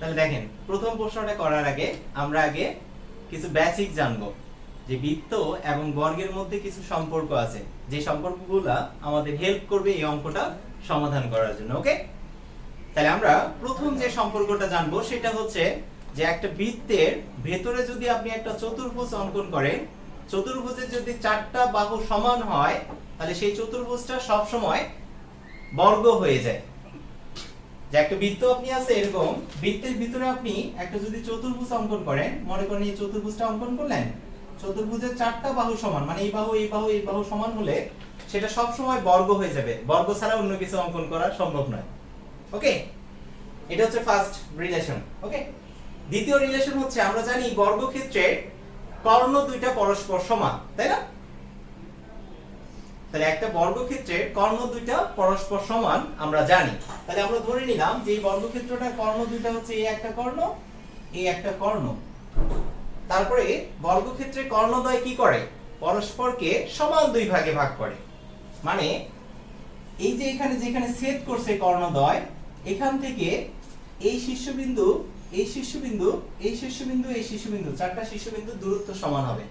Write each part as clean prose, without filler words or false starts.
তাহলে দেখেন প্রথম প্রশ্নটা করার আগে আমরা আগে কিছু বেসিক জানবো যে বৃত্ত এবং বর্গের মধ্যে কিছু সম্পর্ক আছে, যে সম্পর্কগুলো আমাদের হেল্প করবে এই অঙ্কটা সমাধান করার জন্য। ওকে, তাহলে আমরা প্রথম যে সম্পর্কটা জানবো সেটা হচ্ছে যে একটা বৃত্তের ভেতরে যদি আপনি একটা চতুর্ভুজ অঙ্কন করেন, চতুর্ভুজের যদি চারটা বাহু সমান হয় তাহলে সেই চতুর্ভুজটা সব সময় বর্গ হয়ে যায়। যে একটা বৃত্ত আপনি আছে এরকম, বৃত্তের ভিতরে আপনি একটা যদি চতুর্ভুজ অঙ্কন করেন, মনে করেন এই চতুর্ভুজটা অঙ্কন করলেন, চতুর্ভুজের চারটা বাহু সমান, মানে এই বাহু এই বাহু এই বাহু সমান হলে সেটা সব সময় বর্গ হয়ে যাবে, বর্গ ছাড়া অন্য কিছু অঙ্কন করা সম্ভব নয়। ওকে, এটা হচ্ছে ফার্স্ট রিলেশন। ওকে, দ্বিতীয় রিলেশন হচ্ছে আমরা জানি বর্গক্ষেত্রের কর্ণ দুইটা পরস্পর সমান, তাই না? তাহলে একটা বর্গক্ষেত্রের কর্ণ দুইটা পরস্পর সমান আমরা জানি। তাহলে আমরা ধরে নিলাম যে এই বর্গক্ষেত্রটার কর্ণ দুইটা হচ্ছে এই একটা কর্ণ, এই একটা কর্ণ। তারপরে বর্গক্ষেত্রের কর্ণদ্বয় কি করে? পরস্পরকে সমান দুই ভাগে ভাগ করে। মানে এই যে এখানে যেখানে ছেদ করছে কর্ণদ্বয়, এখান থেকে এই শীর্ষবিন্দু, এই শীর্ষবিন্দু, এই শীর্ষবিন্দু, এই শীর্ষবিন্দু, চারটা শীর্ষবিন্দু দূরত্ব সমান হবে।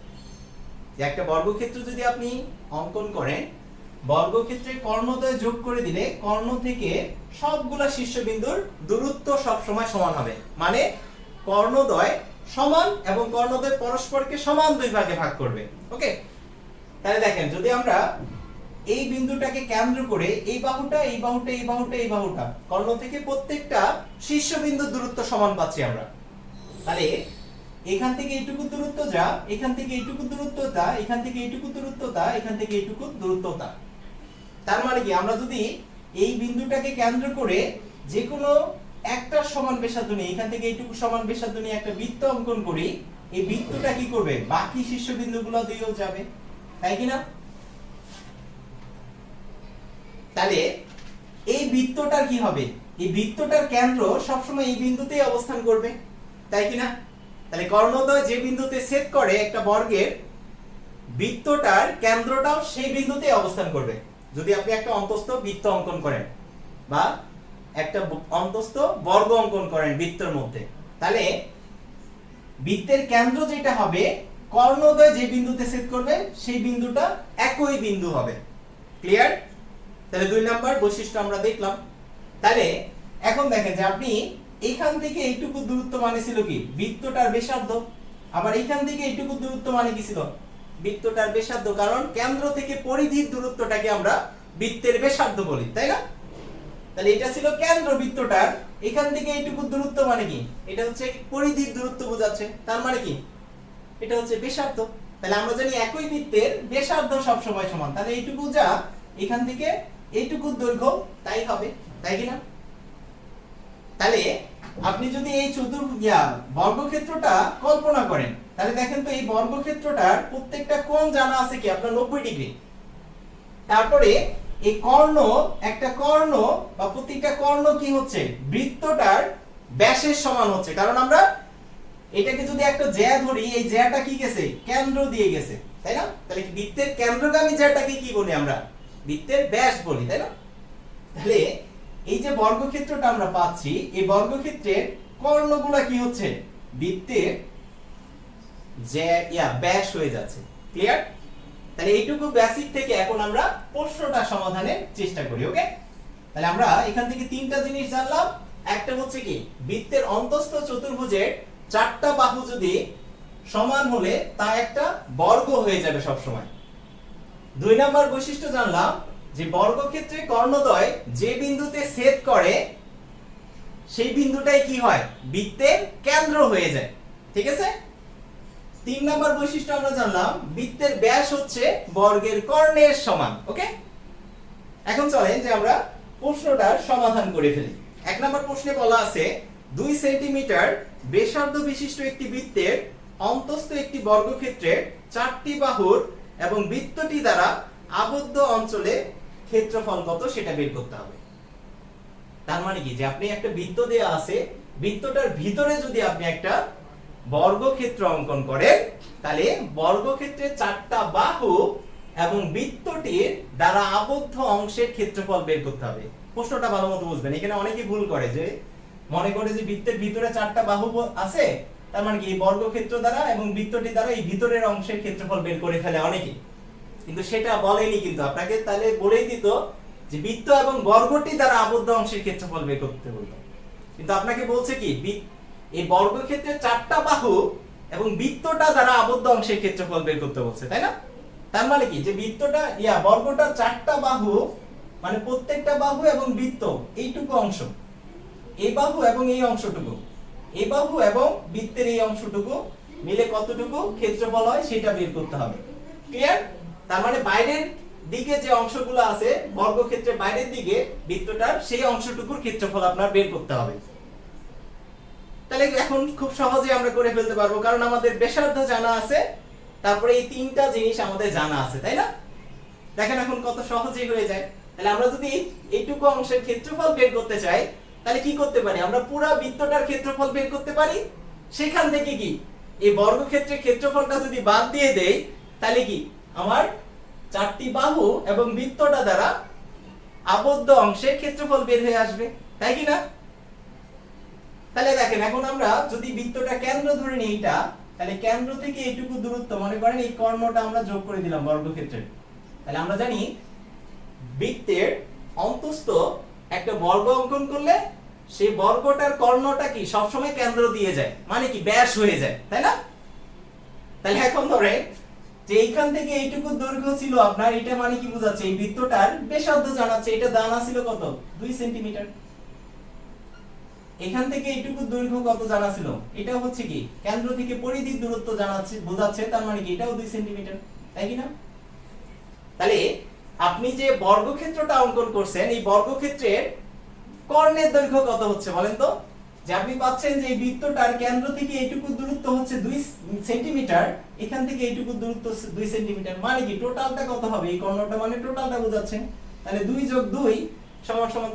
একটা বর্গক্ষেত্র যদি আপনি অঙ্কন করেন, বর্গক্ষেত্রের কর্ণদ্বয় যোগ করে দিলে কর্ণ থেকে সবগুলা শীর্ষবিন্দুর দূরত্ব সব সময় সমান হবে। মানে কর্ণদ্বয় সমান এবং কর্ণদ্বয় পরস্পরকে সমান দুই ভাগে ভাগ করবে। ওকে, তাহলে দেখেন যদি আমরা এই বিন্দুটাকে কেন্দ্র করে এই বাহুটা এই বাহুটা এই বাহুটা এই বাহুটা কর্ণ থেকে প্রত্যেকটা শীর্ষবিন্দুর দূরত্ব সমান পাচ্ছি আমরা, তাহলে এখান থেকে এইটুকু দূরত্ব যা, এখান থেকে এইটুকু দূরত্ব তা, এখান থেকে এইটুকু দূরত্ব তা, এখান থেকে এইটুকু দূরত্ব তা। তার মানে কি আমরা যদি এই বিন্দুটাকে কেন্দ্র করে যে কোনো একটা সমান ব্যাসার্ধ নিয়ে, এখান থেকে এইটুকু সমান ব্যাসার্ধ নিয়ে একটা বৃত্ত অঙ্কন করি, এই বৃত্তটা কি করবে? বাকি শীর্ষবিন্দুগুলো দিয়েও যাবে, তাই কি না? তাহলে এই বৃত্তটার কি হবে? এই বৃত্তটার কেন্দ্র সবসময় এই বিন্দুতেই অবস্থান করবে, তাই কি না? তাহলে কর্ণদ্বয় যে বিন্দুতে ছেদ করে একটা বর্গের, বৃত্তটার কেন্দ্রটাও সেই বিন্দুতে অবস্থান করবে। যদি আপনি একটা অন্তস্থ বৃত্ত অঙ্কন করেন বা একটা অন্তস্থ বর্গ অঙ্কন করেন বৃত্তের মধ্যে, তাহলে বৃত্তের কেন্দ্র যেটা হবে, কর্ণদ্বয় যে বিন্দুতে ছেদ করবে সেই বিন্দুটা একই বিন্দু হবে। ক্লিয়ার? তাহলে 2 নাম্বার বৈশিষ্ট্য আমরা দেখলাম। তাহলে এখন দেখেন যে আপনি এখান থেকে এইটুকু দূরত্ব মানে ছিল কি? বৃত্তটার ব্যাসার্ধ। আবার এখান থেকে এইটুকু দূরত্ব মানে কি ছিল? বৃত্তটার ব্যাসার্ধ, কারণ কেন্দ্র থেকে পরিধির দূরত্বটাকে আমরা বৃত্তের ব্যাসার্ধ বলি, তাই না? তাহলে এটা ছিল কেন্দ্র বৃত্তটার, এখান থেকে এইটুকু দূরত্ব মানে কি? এটা হচ্ছে পরিধির দূরত্ব বোঝাচ্ছে, তার মানে কি? এটা হচ্ছে ব্যাসার্ধ। তাহলে আমরা জানি একই বৃত্তের ব্যাসার্ধ সব সময় সমান, তাহলে এইটুকু যা, এখান থেকে এইটুকু দৈর্ঘ্য তাই হবে, তাই কি না? তাহলে আপনি যদি এই বর্গক্ষেত্রটা কল্পনা করেন, তাহলে দেখেন তো এই বর্গক্ষেত্রটার প্রত্যেকটা কোণ জানা আছে কি? আপনার 90 ডিগ্রি। তারপরে এই কর্ণ, একটা কর্ণ বা প্রত্যেকটা কর্ণ কি হচ্ছে? বৃত্তটার ব্যাসের সমান হচ্ছে, কারণ আমরা এটাকে যদি একটা জ্যা ধরি, এই জ্যাটা কি গেছে? কেন্দ্র দিয়ে গেছে, তাই না? তাহলে বৃত্তের কেন্দ্রগামী জ্যাটাকে কি বলি আমরা? বৃত্তের ব্যাস বলি, তাই না? তাহলে এই যে বর্গক্ষেত্রটা আমরা পাচ্ছি, এই বর্গক্ষেত্রের কর্ণগুলো কি হচ্ছে? বৃত্তের যে ব্যাস হয়ে যাচ্ছে। ক্লিয়ার? তাহলে এইটুকু বেসিক থেকে এখন আমরা প্রশ্নটা সমাধানের চেষ্টা করি। ওকে, তাহলে আমরা এখান থেকে তিনটা জিনিস জানলাম। একটা হচ্ছে কি? বৃত্তের অন্তস্থ চতুর্ভুজের চারটা বাহু যদি সমান হলে তা একটা বর্গ হয়ে যাবে সব সময়। 2 নাম্বার বৈশিষ্ট্য জানলাম যে বর্গক্ষেত্রে কর্ণদ্বয় যে বিন্দুতে ছেদ করে সেই বিন্দুটাই কি হয়? বৃত্তের কেন্দ্র হয়ে যায়। ঠিক আছে? 3 নাম্বার বৈশিষ্ট্য আমরা জানলাম বৃত্তের ব্যাস হচ্ছে বর্গের কর্ণের সমান। ওকে, এখন চলেন যে আমরা প্রশ্নটার সমাধান করে ফেলি। 1 নাম্বার প্রশ্নে বলা আছে 2 সেন্টিমিটার ব্যাসার্ধ বিশিষ্ট একটি বৃত্তের অন্তস্থ একটি বর্গক্ষেত্রের 4টি বাহুর এবং বৃত্তটি দ্বারা আবদ্ধ অঞ্চলে ক্ষেত্রফল কত সেটা বের করতে হবে। তার মানে কি? যে আপনি একটা বৃত্ত দেয়া আছে, বৃত্তটার ভিতরে যদি আপনি একটা বর্গক্ষেত্র অঙ্কন করেন, তাহলে বর্গক্ষেত্রের 4টা বাহু এবং বৃত্তটির দ্বারা আবদ্ধ অংশের ক্ষেত্রফল বের করতে হবে। প্রশ্নটা ভালো মতো বুঝবেন। এখানে অনেকেই ভুল করে যে মনে করে যে বৃত্তের ভিতরে 4টা বাহু আছে, তার মানে কি এই বর্গক্ষেত্র দ্বারা এবং বৃত্তটি দ্বারা এই ভিতরের অংশের ক্ষেত্রফল বের করে ফেলে অনেকে, কিন্তু সেটা বলেনি। কিন্তু আপনাকে তাহলে বলেই দিত যে বৃত্ত এবং বর্গটি দ্বারা আবদ্ধ অংশের ক্ষেত্রফল বের করতে বলতো, কিন্তু আপনাকে বলছে কি এই বর্গক্ষেত্রের 4টা বাহু এবং বৃত্তটা দ্বারা আবদ্ধ অংশের ক্ষেত্রফল বের করতে বলছে, তাই না? তার মানে কি যে বৃত্তটা বর্গটার 4টা বাহু মানে প্রত্যেকটা বাহু এবং বৃত্ত এইটুকু অংশ, এই বাহু এবং এই অংশটুকু, এই বাহু এবং বৃত্তের এই অংশটুকু মিলে কতটুকু ক্ষেত্রফল হয় সেটা বের করতে হবে। ক্লিয়ার? তার মানে বাইরের দিকে যে অংশগুলো আছে বর্গক্ষেত্রের বাইরের দিকে বৃত্তটার সেই অংশটুকুর ক্ষেত্রফল আপনার বের করতে হবে। তাহলে এখন খুব সহজে আমরা করে ফেলতে পারবো, কারণ আমাদের ব্যাসার্ধ জানা আছে, তারপরে এই 3টা জিনিস আমাদের জানা আছে, তাই না? দেখেন এখন কত সহজেই হয়ে যায়। তাহলে আমরা যদি এইটুকু অংশের ক্ষেত্রফল বের করতে চাই তাহলে কি করতে পারি? আমরা পুরো বৃত্তটার ক্ষেত্রফল বের করতে পারি। সেখান থেকে কি এই বর্গক্ষেত্রের ক্ষেত্রফলটা যদি বাদ দিয়ে দেই তাহলে কি আমার 4টি বাহু এবং বৃত্তটা দ্বারা আবদ্ধ অংশের ক্ষেত্রফল বের হয়ে আসবে, তাই কি না? তাহলে দেখেন এখন আমরা যদি বৃত্তটা কেন্দ্র ধরে নিই এইটা, তাহলে কেন্দ্র থেকে এইটুকু দূরত্ব মনে করেন এই কর্ণটা আমরা যোগ করে দিলাম বর্গক্ষেত্রের। তাহলে আমরা জানি বৃত্তের অন্তস্থ একটা বর্গ অঙ্কন করলে সেই বর্গটার কর্ণটা কি সবসময় কেন্দ্র দিয়ে যায়, মানে কি ব্যাস হয়ে যায়, তাই না? তাহলে এখন ধরেন যে এইখান থেকে এইটুকু দৈর্ঘ্য ছিল আপনার, এটা মানে কি বোঝাচ্ছে এই বৃত্তটার ব্যাসার্ধ জানাচ্ছে, এটা দানা ছিল কত 2 সেন্টিমিটার। এখান থেকে এইটুকু দৈর্ঘ্য কত জানা ছিল, এটা হচ্ছে কি কেন্দ্র থেকে পরিধির দূরত্ব জানাচ্ছে বোঝাচ্ছে, তার মানে কি এটাও 2 সেন্টিমিটার, তাই কি না? তাহলে আপনি যে বর্গক্ষেত্রটা অঙ্কন করছেন এই বর্গক্ষেত্রের কর্ণের দৈর্ঘ্য কত হচ্ছে বলেন তো? যে আপনি পাচ্ছেন যে এই বৃত্তটার কেন্দ্র থেকে এইটুকু দূরত্ব হচ্ছে 2 সেন্টিমিটার, এখান থেকে এইটুকু দূরত্ব 2 সেন্টিমিটার, মানে কি টোটালটা কত হবে? এই কর্ণটা মানে টোটালটা বোঝাচ্ছে। তাহলে 2 + 2 =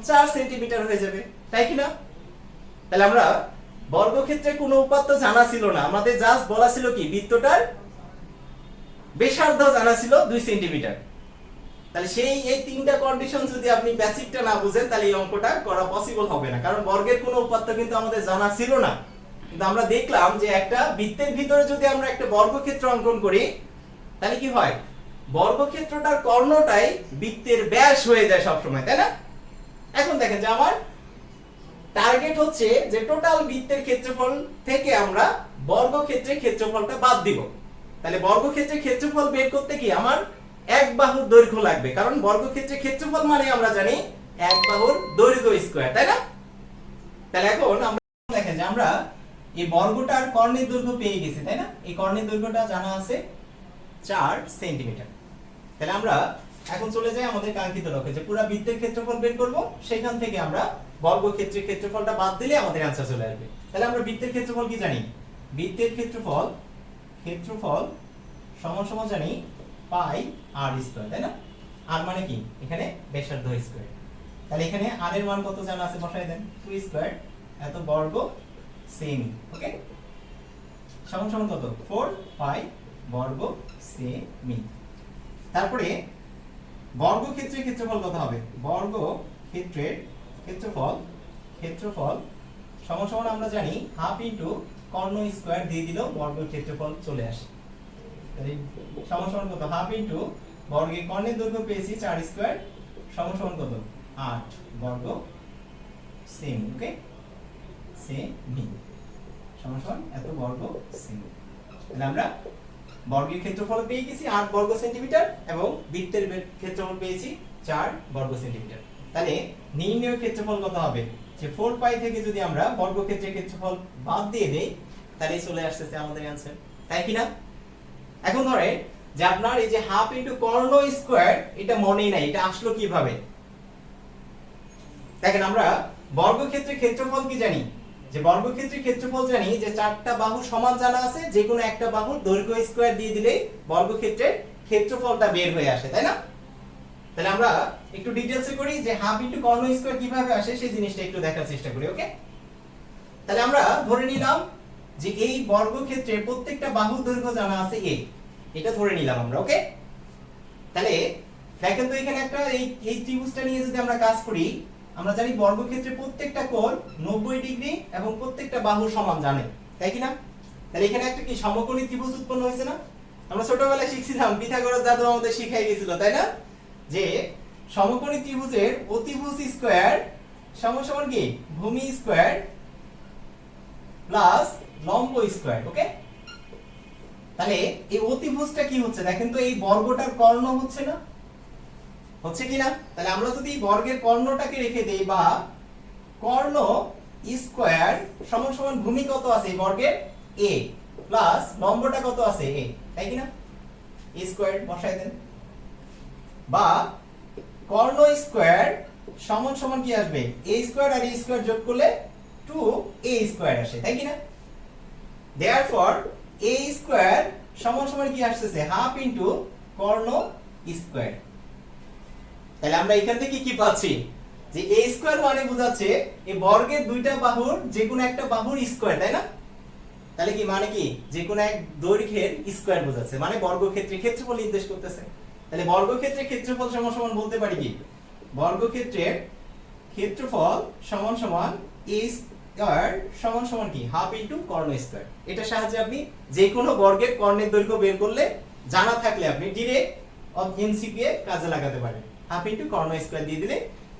4 সেন্টিমিটার হয়ে যাবে, তাই কি না? তাহলে আমরা বর্গক্ষেত্রে কোনো উপাত্ত জানা ছিল না, আমাদের জাস্ট বলা ছিল কি বৃত্তটার ব্যাসার্ধ জানা ছিল 2 সেন্টিমিটার। তাহলে সেই এই 3টা কন্ডিশন যদি আপনি বেসিকটা না বুঝেন তাহলে এই অঙ্কটা করা পসিবল হবে না, কারণ বর্গের কোনো উপাত্ত কিন্তু আমাদের জানা ছিল না। কিন্তু আমরা দেখলাম যে একটা বৃত্তের ভিতরে যদি আমরা একটা বর্গক্ষেত্র অঙ্কন করি তাহলে কি হয়, বর্গক্ষেত্রটার কর্ণটাই বৃত্তের ব্যাস হয়ে যায় সব সময়, তাই না? এখন দেখেন যে আমার টার্গেট হচ্ছে যে টোটাল বৃত্তের ক্ষেত্রফল থেকে আমরা বর্গক্ষেত্রের ক্ষেত্রফলটা বাদ দিব। তাহলে বর্গক্ষেত্রের ক্ষেত্রফল বের করতে কি আমার এক বাহুর দৈর্ঘ্য লাগবে, কারণ বর্গক্ষেত্রের ক্ষেত্রফল মানে আমরা জানি এক বাহুর দৈর্ঘ্য স্কয়ার, তাই না? তাহলে এখন আমরা দেখেন যে আমরা এই বর্গটার কর্ণের দৈর্ঘ্য পেয়ে গেছি, তাই না? এই কর্ণের দৈর্ঘ্যটা জানা আছে 4 সেন্টিমিটার। তাহলে আমরা এখন চলে যাই আমাদের কাঙ্ক্ষিত লক্ষ্যে, যে পুরো বৃত্তের ক্ষেত্রফল বের করব, সেখান থেকে আমরা বর্গক্ষেত্রের ক্ষেত্রফলটা বাদ দিলে আমাদের आंसर চলে আসবে। তাহলে আমরা বৃত্তের ক্ষেত্রফল কি জানি? বৃত্তের ক্ষেত্রফল সমান জানি পাই r স্কয়ার, তাই না? r মানে কি এখানে ব্যাসার্ধ স্কয়ার। তাহলে এখানে r এর মান কত জানা আছে বসাই দেন, 2 স্কয়ার এত বর্গ সেমি, ওকে, সমান কত 4 পাই বর্গ সেমি। তারপরে বর্গক্ষেত্রের ক্ষেত্রফল কত হবে? বর্গক্ষেত্রের ক্ষেত্রফল সমান আমরা জানি হাফ ইনটু কর্ণ স্কয়ার দিয়ে দিলেও বর্গের ক্ষেত্রফল চলে আসে। তাহলে সমান কত হাফ ইনটু বর্গের কর্ণের দৈর্ঘ্য পেয়েছি 4 স্কয়ার সমান কত 8 বর্গ সেমি, ওকে, সেমি সমান এত বর্গ সেমি। তাহলে আমরা বর্গের ক্ষেত্রফল পেয়ে গেছি 8 বর্গ সেন্টিমিটার এবং বৃত্তের ক্ষেত্রফল পেয়েছি 4 বর্গ সেন্টিমিটার। তাহলে নির্ণেয় ক্ষেত্রফল কত হবে? যে 4 পাই থেকে যদি আমরা বর্গক্ষেত্রের ক্ষেত্রফল বাদ দিয়ে দেই তাহলে চলে আসছে আমাদের आंसर, তাই কি না? এখন ধরে যে আপনার এই যে হাফ ইনটু কর্ণ স্কয়ার এটা মনেই নাই, এটা আসলো কিভাবে? দেখেন আমরা বর্গক্ষেত্রের ক্ষেত্রফল কি জানি? যে বর্গক্ষেত্রের ক্ষেত্রফল জানি যে 4টা বাহু সমান জানা আছে, যে কোনো একটা বাহুর দৈর্ঘ্য স্কয়ার দিয়ে দিলেই বর্গক্ষেত্রের ক্ষেত্রফলটা বের হয়ে আসে, তাই না? তাহলে আমরা একটু ডিটেইলসে করি যে হাফ ইনটু কর্ণ স্কয়ার কিভাবে আসে সেই জিনিসটা একটু দেখার চেষ্টা করি, ওকে? তাহলে আমরা ধরে নিলাম যে এই বর্গক্ষেত্রের প্রত্যেকটা বাহুর দৈর্ঘ্য জানা আছে a, এটা ধরে নিলাম আমরা, ওকে? তাহলে দেখেন তো এখানে একটা এই ত্রিভুজটা নিয়ে যদি আমরা কাজ করি, আমরা জানি বর্গক্ষেত্রে প্রত্যেকটা কোণ 90 ডিগ্রি এবং প্রত্যেকটা বাহু সমান জানেন, তাই কি না? তাহলে এখানে একটা কি সমকোণী ত্রিভুজ উৎপন্ন হয়েছে না? আমরা ছোটবেলায় শিখছিলাম, পিথাগোরাস দাদু আমাদের শিখাই গিয়েছিল, তাই না? যে সমকোণী ত্রিভুজের অতিভুজ স্কয়ার সমান সমান কি ভূমি স্কয়ার প্লাস লম্ব স্কয়ার। ওকে, তাহলে এই অতিভুজটা কি হচ্ছে দেখেন তো, এই বর্গটার কর্ণ হচ্ছে না, হচ্ছে কি না? তাহলে আমরা যদি বর্গের কর্ণটাকে রেখে দেই, বা কর্ণ স্কয়ার সমান সমান ভূমি কত আছে এই বর্গের a প্লাস লম্বটা কত আছে a, তাই কি না? a স্কয়ার বসাই দেন, বা কর্ণ স্কয়ার সমান সমান কি আসবে a স্কয়ার আর a স্কয়ার যোগ করলে 2a স্কয়ার আসে, তাই কি না? দেয়ারফর a স্কয়ার সমান সমান কি আসছে হাফ ইনটু কর্ণ স্কয়ার। তাহলে আমরা এখান থেকে কি পাচ্ছি যে a স্কয়ার মানে বোঝাচ্ছে এই বর্গের দুইটা বাহুর যে কোনো একটা বাহুর স্কয়ার, তাই না? তাহলে কি মানে কি যে কোনো এক দৈর্ঘ্যের স্কয়ার বোঝাচ্ছে, মানে বর্গক্ষেত্রে ক্ষেত্রফল নির্দেশ করতেছে। তাহলে বর্গক্ষেত্রে ক্ষেত্রফল সমান সমান বলতে পারি কি বর্গক্ষেত্রের ক্ষেত্রফল সমান সমান a স্কয়ার সমান সমান কি হাফ ইনটু কর্ণ স্কয়ার। এটা সাহায্যে আপনি যে কোনো বর্গের কর্ণের দৈর্ঘ্য বের করলে জানা থাকলে আপনি ডিরেক্ট এমসিকিউ এ কাজে লাগাতে পারেন। হাফ ইনটু কর্ণ স্কয়ার দিয়ে দিলে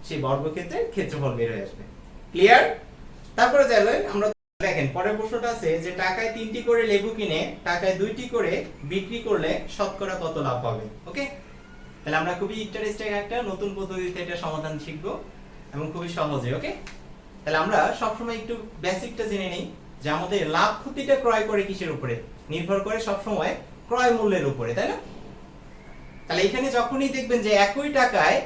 সেই বর্গক্ষেত্রের ক্ষেত্রফল বের হয়ে আসবে। ক্লিয়ার? তারপরে যাইলেন আমরা দেখেন পরের প্রশ্নটা আছে যে টাকায় 3টি করে লেবু কিনে টাকায় 2টি করে বিক্রি করলে শতকরা কত লাভ হবে। ওকে, তাহলে আমরা খুবই ইন্টারেস্টিং একটা নতুন পদ্ধতিতে এটা সমাধান শিখব এবং খুবই সহজে। ওকে, তাহলে আমরা সবসময় একটু বেসিকটা জেনে নেই যে আমাদের লাভ ক্ষতিটা ক্রয় করে কিসের উপরে নির্ভর করে, সবসময় ক্রয় মূল্যের উপরে, তাই না? তাহলে এখানে যখনই দেখবেন যে একই টাকায়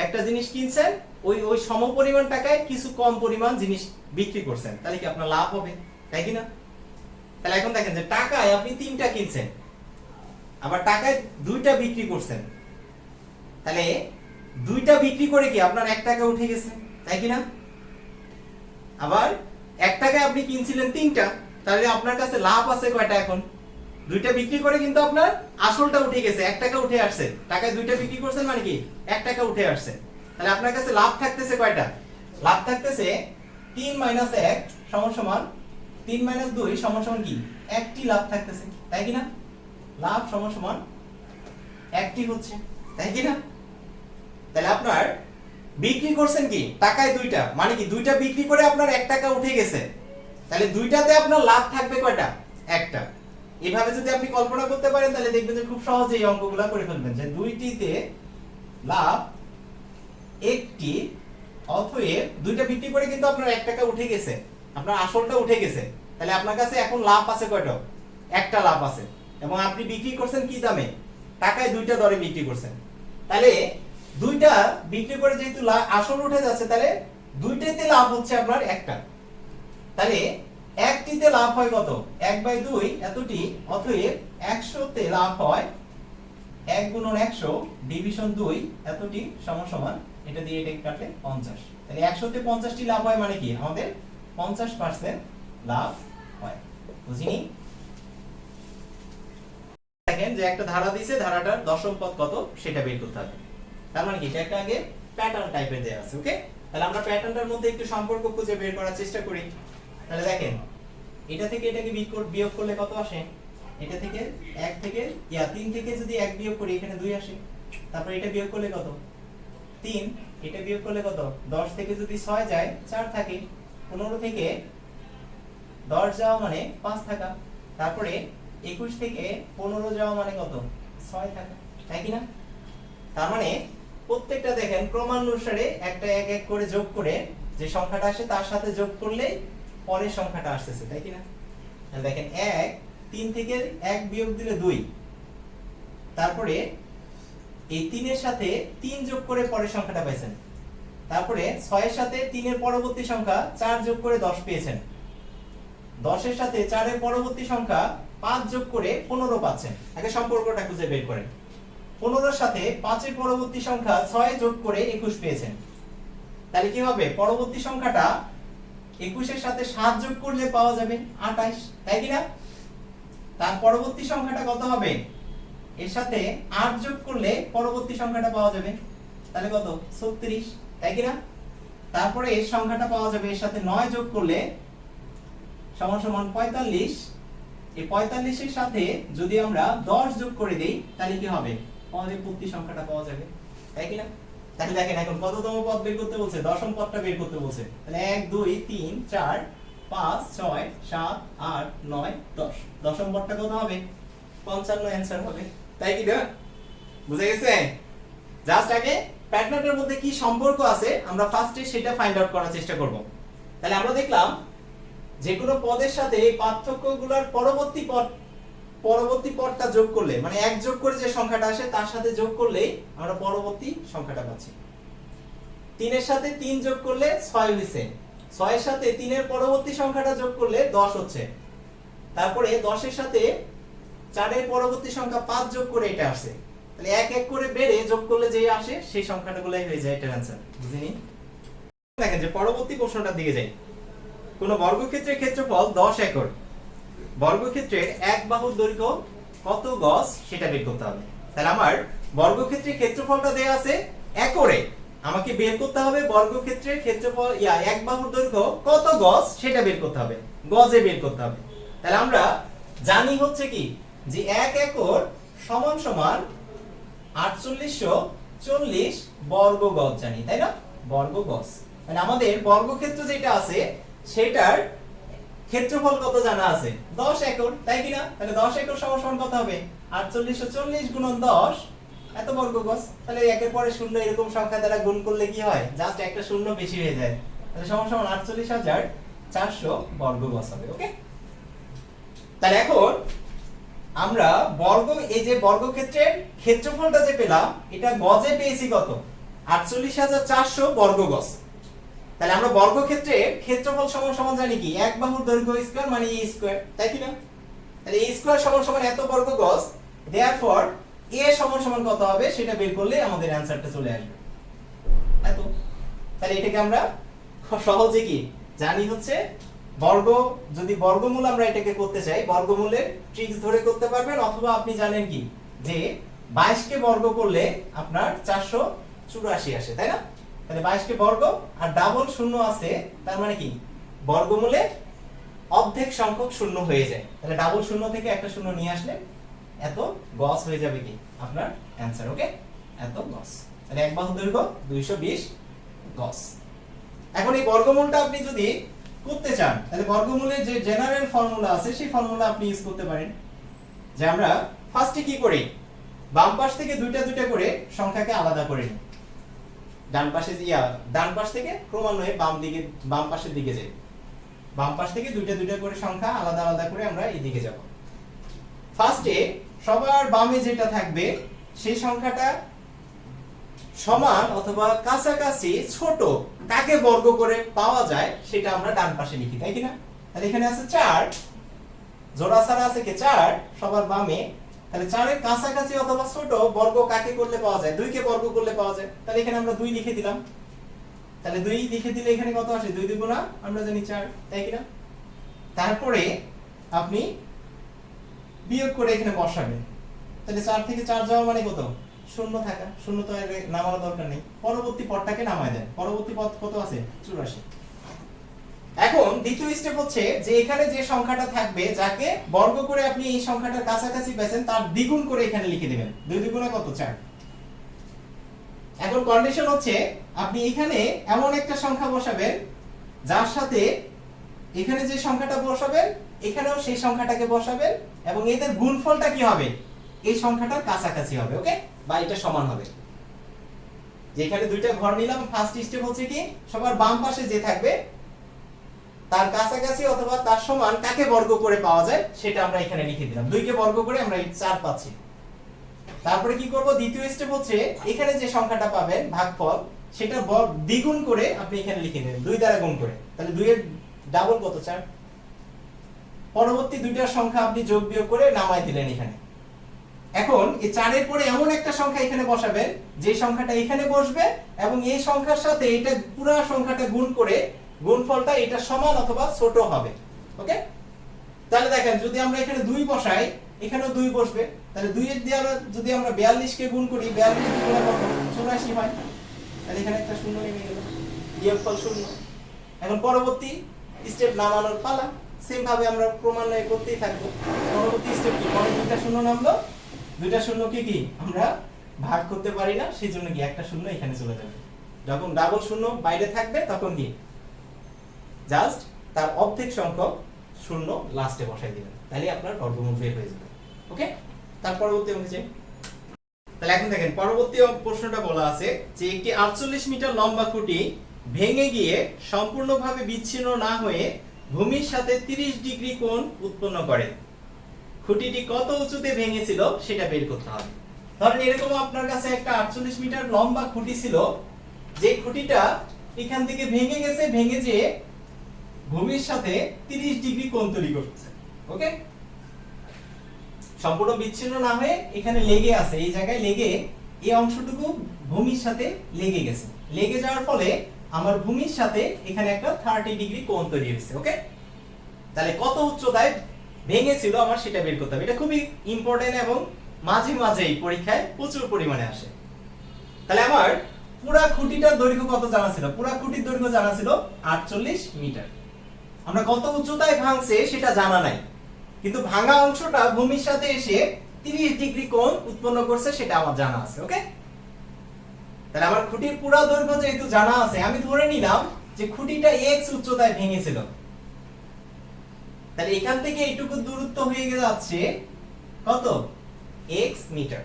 একটা জিনিস কিনছেন, ওই ওই সমপরিমাণ টাকায় কিছু কম পরিমাণ জিনিস বিক্রি করছেন, তাহলে কি আপনার লাভ হবে, তাই কি না? তাহলে এখন দেখেন যে টাকায় আপনি 3টা কিনছেন, আবার টাকায় 2টা বিক্রি করছেন, তাহলে 2টা বিক্রি করে কি আপনার 1 টাকা উঠে গেছে, তাই কি না? আবার 1 টাকায় আপনি কিনছিলেন 3টা, তাহলে আপনার কাছে লাভ আছে কয়টা? এখন 2টা বিক্রি করে কিন্তু আপনার আসলটা উঠে গেছে, 1 টাকা উঠে আসছে। টাকায় 2টা বিক্রি করছেন মানে কি 1 টাকা উঠে আসছে। তাহলে আপনার কাছে লাভ থাকতেছে কয়টা? লাভ থাকতেছে 3 - 1 সমান সমান 3 - 2 সমান সমান কি 1টি লাভ থাকতেছে, তাই কি না? লাভ সমান সমান 1টি হচ্ছে, তাই কি না? তাহলে আপনার বিক্রি করছেন কি টাকায় 2টা, মানে কি 2টা বিক্রি করে আপনার 1 টাকা উঠে গেছে, তাহলে 2টাতে আপনার লাভ থাকবে কয়টা? 1টা। এভাবে যদি আপনি কল্পনা করতে পারেন তাহলে দেখবেন যে খুব সহজে এই অঙ্কগুলো করে ফেলবেন যে 2টিতে লাভ 1টি, অতএব 2টা বিক্রি করে কিন্তু আপনার 1 টাকা উঠে গেছে, আপনার আসলটা উঠে গেছে। তাহলে আপনার কাছে এখন লাভ আছে কয়টা? 1টা লাভ আছে, এবং আপনি বিক্রি করছেন কি দামে? টাকায় 2টা দরে বিক্রি করছেন। তাহলে 2টা বিক্রি করে যেহেতু আসল উঠে যাচ্ছে, তাহলে 2টাতে লাভ হচ্ছে আপনার 1টা। তাহলে 1টিতে লাভ হয় কত? 1/2 এতটি, অতএব 100তে লাভ হয় 1 × 100 ডিভিশন 2 এতটি সমান সমান, এটা দিয়ে এটা কাটলে 50। তাহলে 100তে 50টি লাভ হয় মানে কি আমাদের 50% লাভ হয়। বুঝিনি? দেখেন যে একটা ধারা দিয়েছে, ধারাটার দশম পদ কত সেটা বের করতে হবে। তার মানে কি এটা একটা আগে প্যাটার্ন টাইপের দেয়া আছে। ওকে, তাহলে আমরা প্যাটার্নটার মধ্যে একটু সম্পর্ক খুঁজে বের করার চেষ্টা করি। তাহলে দেখেন এটা থেকে এটাকে বিয়োগ করলে কত আসে? এটা থেকে 1 থেকে 3 থেকে যদি 1 বিয়োগ করি এখানে 2 আসে। তারপর এটা বিয়োগ করলে কত? 3। এটা বিয়োগ করলে কত? 10 থেকে যদি 6 যায় 4 থাকে। 15 থেকে 10 যাওয়া মানে 5 থাকা। তারপরে 21 থেকে 15 যাওয়া মানে কত? 6 থাকা, তাই কি না? তার মানে প্রত্যেকটা দেখেন ক্রমানুসারে একটা এক এক করে যোগ করে যে সংখ্যাটা আসে তার সাথে যোগ করলে পরের সংখ্যাটা আসতেছে, তাই কি না? তাহলে দেখেন 3 থেকে 1 বিয়োগ দিলে 2, তারপরে এই 3 এর সাথে 3 যোগ করে পরের সংখ্যাটা পাইছেন, তারপরে 6 এর সাথে 3 এর পরবর্তী সংখ্যা 4 যোগ করে 10 পেয়েছেন, 10 এর সাথে 4 এর পরবর্তী সংখ্যা 5 যোগ করে 15 পাচ্ছেন। আগে সম্পর্কটা খুঁজে বের করেন। 15 এর সাথে 5 এর পরবর্তী সংখ্যা 6 যোগ করে 21 পেয়েছেন। তাহলে কি হবে? পরবর্তী সংখ্যাটা 21 এর সাথে 7 যোগ করলে পাওয়া যাবে 28, তাই কি না? তার পরবর্তী সংখ্যাটা কত হবে? এর সাথে 8 যোগ করলে পরবর্তী সংখ্যাটা পাওয়া যাবে, তাহলে কত? 36, তাই কি না? তারপরে এর সংখ্যাটা পাওয়া যাবে, এর সাথে 9 যোগ করলে সমান সমান 45। এই 45 এর সাথে যদি আমরা 10 যোগ করে দেই তাহলে কি হবে, আমাদের পূর্তি সংখ্যাটা পাওয়া যাবে, তাই কি না? তাহলে দেখেন এখন কততম পদ বের করতে বলছে, দশম পদটা বের করতে বলছে। তাহলে 1 2 3 4 5 6 7 8 9 10, দশম পদটা কত হবে, 55 অ্যানসার হবে, তাই কি না? বুঝে গেছে? জাস্ট আগে প্যাটার্নের মধ্যে কি সম্পর্ক আছে আমরা ফার্স্টে সেটা ফাইন্ড আউট করার চেষ্টা করব। তাহলে আমরা দেখলাম যে কোনো পদের সাথে এই পার্থক্যগুলোর পরবর্তী পদটা যোগ করলে, মানে 1 যোগ করে যে সংখ্যাটা আসে তার সাথে যোগ করলেই আমরা পরবর্তী সংখ্যাটা পাচ্ছি। 3 এর সাথে 3 যোগ করলে 6 হইছে, 6 এর সাথে 3 এর পরবর্তী সংখ্যাটা যোগ করলে 10 হচ্ছে। তারপরে 10 এর সাথে 4 এর পরবর্তী সংখ্যা 5 যোগ করে এটা আসে। তাহলে এক এক করে বেড়ে যোগ করলে যেই আসে সেই সংখ্যাটাগুলাই হয়ে যায় এটার आंसर। বুঝিনি? দেখেন যে পরবর্তী প্রশ্নটার দিকে যাই। কোন বর্গক্ষেত্রের ক্ষেত্রফল 10 একর, বর্গক্ষেত্রের এক বাহুর দৈর্ঘ্য কত গজ সেটা বের করতে হবে। তাহলে আমার বর্গক্ষেত্রের ক্ষেত্রফলটা দেয়া আছে একরে, আমাকে বের করতে হবে বর্গক্ষেত্রের ক্ষেত্রফল এক বাহুর দৈর্ঘ্য কত গজ সেটা বের করতে হবে, গজে বের করতে হবে। তাহলে আমরা জানি হচ্ছে কি যে 1 একর সমান সমান 4840 বর্গ গজ জানি, তাই না? বর্গ গজ। মানে আমাদের বর্গক্ষেত্র যেটা আছে সেটার ক্ষেত্রফল কত জানা আছে, 10 একর, তাই কি না? তাহলে 10 একর সমান সমান কত হবে, 4840 গুণন 10 এত বর্গ গজ। তাহলে একের পরে শূন্য এরকম সংখ্যা দ্বারা গুণ করলে কি হয়, জাস্ট একটা শূন্য বেশি হয়ে যায়। তাহলে সমান সমান 48400 বর্গ গজ হবে। ওকে, তাহলে এখন আমরা এই যে বর্গক্ষেত্রের ক্ষেত্রফলটা যে পেলাম এটা গজে পেয়েছি কত, 48400 বর্গ গজ। তাহলে আমরা বর্গক্ষেত্রের ক্ষেত্রফল সমান সমান জানি কি, এক বাহুর দৈর্ঘ্য স্কয়ার মানে a স্কয়ার, তাই কি না? তাহলে a স্কয়ার সমান সমান এত বর্গ গজ, দেয়ারফর a সমান সমান কত হবে সেটা বের করলে আমাদের অ্যানসারটা চলে আসবে এত। তাহলে এটাকে আমরা সহজে কি জানি হচ্ছে বর্গ, যদি বর্গমূল আমরা এটাকে করতে চাই বর্গমূলের ট্রিক্স ধরে করতে পারবেন, অথবা আপনি জানেন কি যে 22 কে বর্গ করলে আপনার 484 আসে, তাই না? তাহলে 22 কে বর্গ আর ডাবল শূন্য আছে, তার মানে কি বর্গমূলে অর্ধেক সংখ্যক শূন্য হয়ে যায়। তাহলে ডাবল শূন্য থেকে একটা শূন্য নিয়ে আসলে এত গজ হয়ে যাবে কি আপনার অ্যানসার। ওকে, এত গজ। তাহলে এক বাহু দৈর্ঘ্য 220 গজ। এখন এই বর্গমূলটা আপনি যদি করতে চান তাহলে বর্গমূলের যে জেনারেল ফর্মুলা আছে সেই ফর্মুলা আপনি ইউজ করতে পারেন। যে আমরা ফার্স্টে কি করি, বাম পাশ থেকে দুইটা দুইটা করে সংখ্যাকে আলাদা করে নিই, ডান পাশ থেকে ক্রমান্বয়ে বাম পাশের দিকে যাই, বাম পাশ থেকে দুইটা দুইটা করে সংখ্যা আলাদা আলাদা করে আমরা এই দিকে যাব। ফার্স্টে সবার বামে যেটা থাকবে সেই সংখ্যাটা সমান অথবা কাছাকাছি ছোট কাকে বর্গ করে পাওয়া যায় সেটা আমরা ডান পাশে লিখি, তাই কি না? তাহলে এখানে আছে 4, জোড়া ছাড়া আছে কি 4 সবার বামে। তাহলে 4 এর কাছাকাছি অথবা ছোট বর্গ কাকে করলে পাওয়া যায়, 2 কে বর্গ করলে পাওয়া যায়। তাহলে এখানে আমরা 2 লিখে দিলাম। তাহলে 2 লিখে দিলে এখানে কত আসে, 2 দ্বিগুণা আমরা জানি 4, তাই কি না? তারপরে আপনি বিয়োগ করে এখানে বসাবেন। তাহলে 4 থেকে 4 যাওয়া মানে কত, শূন্য থাকা, শূন্য তো এর নামানোর দরকার নেই, পরবর্তী পদটাকে নামায় দেন। পরবর্তী পদ কত আছে, 84। এখন দ্বিতীয় স্টেপ হচ্ছে যে এখানে যে সংখ্যাটা থাকবে যাকে বর্গ করে আপনি এই সংখ্যাটার কাছাকাছি পেয়েছেন তার দ্বিগুণ করে এখানে লিখে দিবেন। 2 দ্বিগুণে কত, 4। এখন কন্ডিশন হচ্ছে আপনি এখানে এমন একটা সংখ্যা বসাবেন যার সাথে এখানে যে সংখ্যাটা বসাবেন এখানেও সেই সংখ্যাটাকে বসাবেন এবং এদের গুণফলটা কি হবে, এই সংখ্যাটার কাছাকাছি হবে। ওকে, বা এটা সমান হবে। যেখানে দুইটা ঘর নিলাম, ফার্স্ট স্টেপ হচ্ছে কি সবার বাম পাশে যে থাকবে তার কাছাকাছি অথবা তার সমান কাকে বর্গ করে পাওয়া যায় সেটা আমরা এখানে লিখে দিলাম। 2 কে বর্গ করে আমরা 4 পাচ্ছি। তারপরে কি করব, দ্বিতীয় স্টেপ হচ্ছে এখানে যে সংখ্যাটা পাবেন ভাগফল সেটা দ্বিগুণ করে আপনি এখানে লিখে দেবেন, 2 দ্বারা গুণ করে। তাহলে 2 এর ডাবল কত, 4। পরবর্তী দুইটার সংখ্যা আপনি যোগ বিয়োগ করে নামায় দিলেন এখানে। এখন এই 4 এর পরে এমন একটা সংখ্যা এখানে বসাবেন যে সংখ্যাটা এখানে বসবে এবং এই সংখ্যার সাথে এটা পুরো সংখ্যাটা গুণ করে গুণফলটা এটা সমান অথবা ছোট হবে। ওকে, তাহলে দেখেন যদি আমরা এখানে 2 বসাই এখানেও 2 বসবে। তাহলে 2 এর দিয়ে যদি আমরা 42 কে গুণ করি 42 গুণ কত, 84 হয়। তাহলে এখানে একটা শূন্য নেমে গেল। বিয়োগফল 0। এখন পরবর্তী স্টেপ নামানোর পালা, সেম ভাবে আমরা ক্রমান্বয়ে করতেই থাকবো। পরবর্তী স্টেপ কি, পরে দুইটা শূন্য নামলো, দুইটা শূন্য কি আমরা ভাগ করতে পারি না, সেজন্য কি একটা শূন্য এখানে চলে যাবে। যখন ডাবল শূন্য বাইরে থাকবে তখন কি জাস্ট তার অর্ধেক সংখ্যক শূন্য লাস্টে বসাই দিবেন, তাহলে আপনার বর্গমূল বের হয়ে যাবে। ওকে, তার পরবর্তী অঙ্কে যাই। তাহলে এখন দেখেন পরবর্তী প্রশ্নটা বলা আছে যে একটি 48 মিটার লম্বা খুঁটি ভেঙে গিয়ে সম্পূর্ণভাবে বিচ্ছিন্ন না হয়ে ভূমির সাথে 30 ডিগ্রি কোণ উৎপন্ন করে। খুঁটিটি কত উঁচুতে ভেঙেছিল সেটা বের করতে হবে। ধরেন এরকম আপনার কাছে একটা 48 মিটার লম্বা খুঁটি ছিল, যে খুঁটিটা এখান থেকে ভেঙে গেছে, ভেঙে যে ভূমির সাথে 30 ডিগ্রি কোণ তৈরি করছে। ওকে, সম্পূর্ণ বিচ্ছিন্ন না হয়ে এখানে লেগে আছে, এই জায়গায় লেগে এই অংশটুকু ভূমির সাথে লেগে গেছে। লেগে যাওয়ার ফলে আমার ভূমির সাথে এখানে একটা 30 ডিগ্রি কোণ তৈরি হয়েছে। ওকে, তাহলে কত উচ্চতায় ভেঙেছিল আমার সেটা বের করতে হবে। এটা খুবই ইম্পর্টেন্ট এবং মাঝে মাঝেই পরীক্ষায় প্রচুর পরিমাণে আসে। তাহলে আমার পুরা খুঁটিটার দৈর্ঘ্য কত জানা ছিল? পুরা খুঁটির দৈর্ঘ্য জানা ছিল 48 মিটার। আমরা কত উচ্চতায় ভাঙছে সেটা জানা নাই, কিন্তু ভাঙা অংশটা ভূমির সাথে এসে 30 ডিগ্রি কোণ উৎপন্ন করছে সেটা আমার জানা আছে। ওকে, তাহলে আমার খুঁটির পুরা দৈর্ঘ্য যেহেতু জানা আছে, আমি ধরে নিলাম যে খুঁটিটা x উচ্চতায় ভেঙেছিল। তাহলে এখান থেকে এইটুকু দূরত্ব হয়ে যাচ্ছে কত? x metre.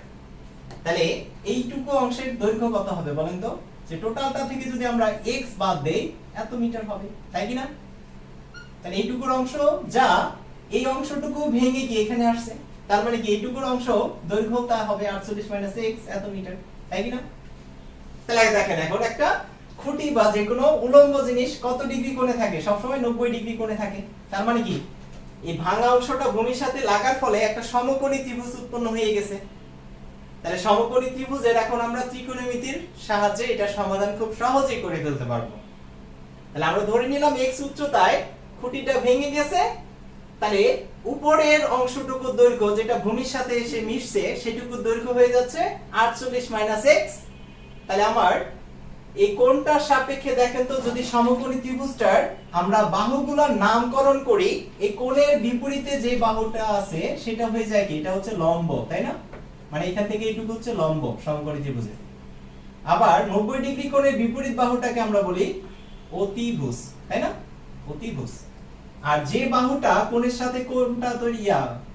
তাহলে এইটুকু অংশের দৈর্ঘ্য কত হবে বলেন তো? যে টোটালটা থেকে যদি আমরা x বাদ দেই এত মিটার হবে, তাই কি না? তাহলে এইটুকুর অংশ যা, এই অংশটুকু ভেঙে কি এখানে আসছে, তার মানে কি এইটুকুর অংশ দৈর্ঘ্য তা হবে 48 - x এত মিটার, তাই কি না? তাহলে দেখেন এখন একটা খুঁটি বা যে কোনো উলম্ব জিনিস কত ডিগ্রি কোণে থাকে? সবসময় 90 ডিগ্রি কোণে থাকে। তার মানে কি এই ভাঙা অংশটা ভূমির সাথে লাগার ফলে একটা সমকোণী ত্রিভুজ উৎপন্ন হয়ে গেছে। তাহলে সমকোণী ত্রিভুজের এখন আমরা ত্রিকোণমিতির সাহায্যে এটা সমাধান খুব সহজেই করে ফেলতে পারবো। তাহলে আমরা ধরে নিলাম x উচ্চতায় খুঁটিটা ভেঙে গেছে, তাহলে উপরের অংশটুকুর দৈর্ঘ্য যেটা ভূমির সাথে এসে মিশছে সেটুকুর দৈর্ঘ্য হয়ে যাচ্ছে 48 - x। তাহলে আমার এই কোণটার সাপেক্ষে দেখেন তো, যদি সমকোণী ত্রিভুজটার আমরা বাহুগুলোর নামকরণ করি, এই কোণের বিপরীতে যে বাহুটা আছে সেটা হয়ে যায় কি, এটা হচ্ছে লম্ব, তাই না? মানে এখান থেকে এইটুকু হচ্ছে লম্ব সমকোণী ত্রিভুজে। আবার 90 ডিগ্রি কোণের বিপরীত বাহুটাকে আমরা বলি অতিভুজ, তাই না? অতিভুজ। আর যে বাহুটা কোণের সাথে কোণটা তৈরি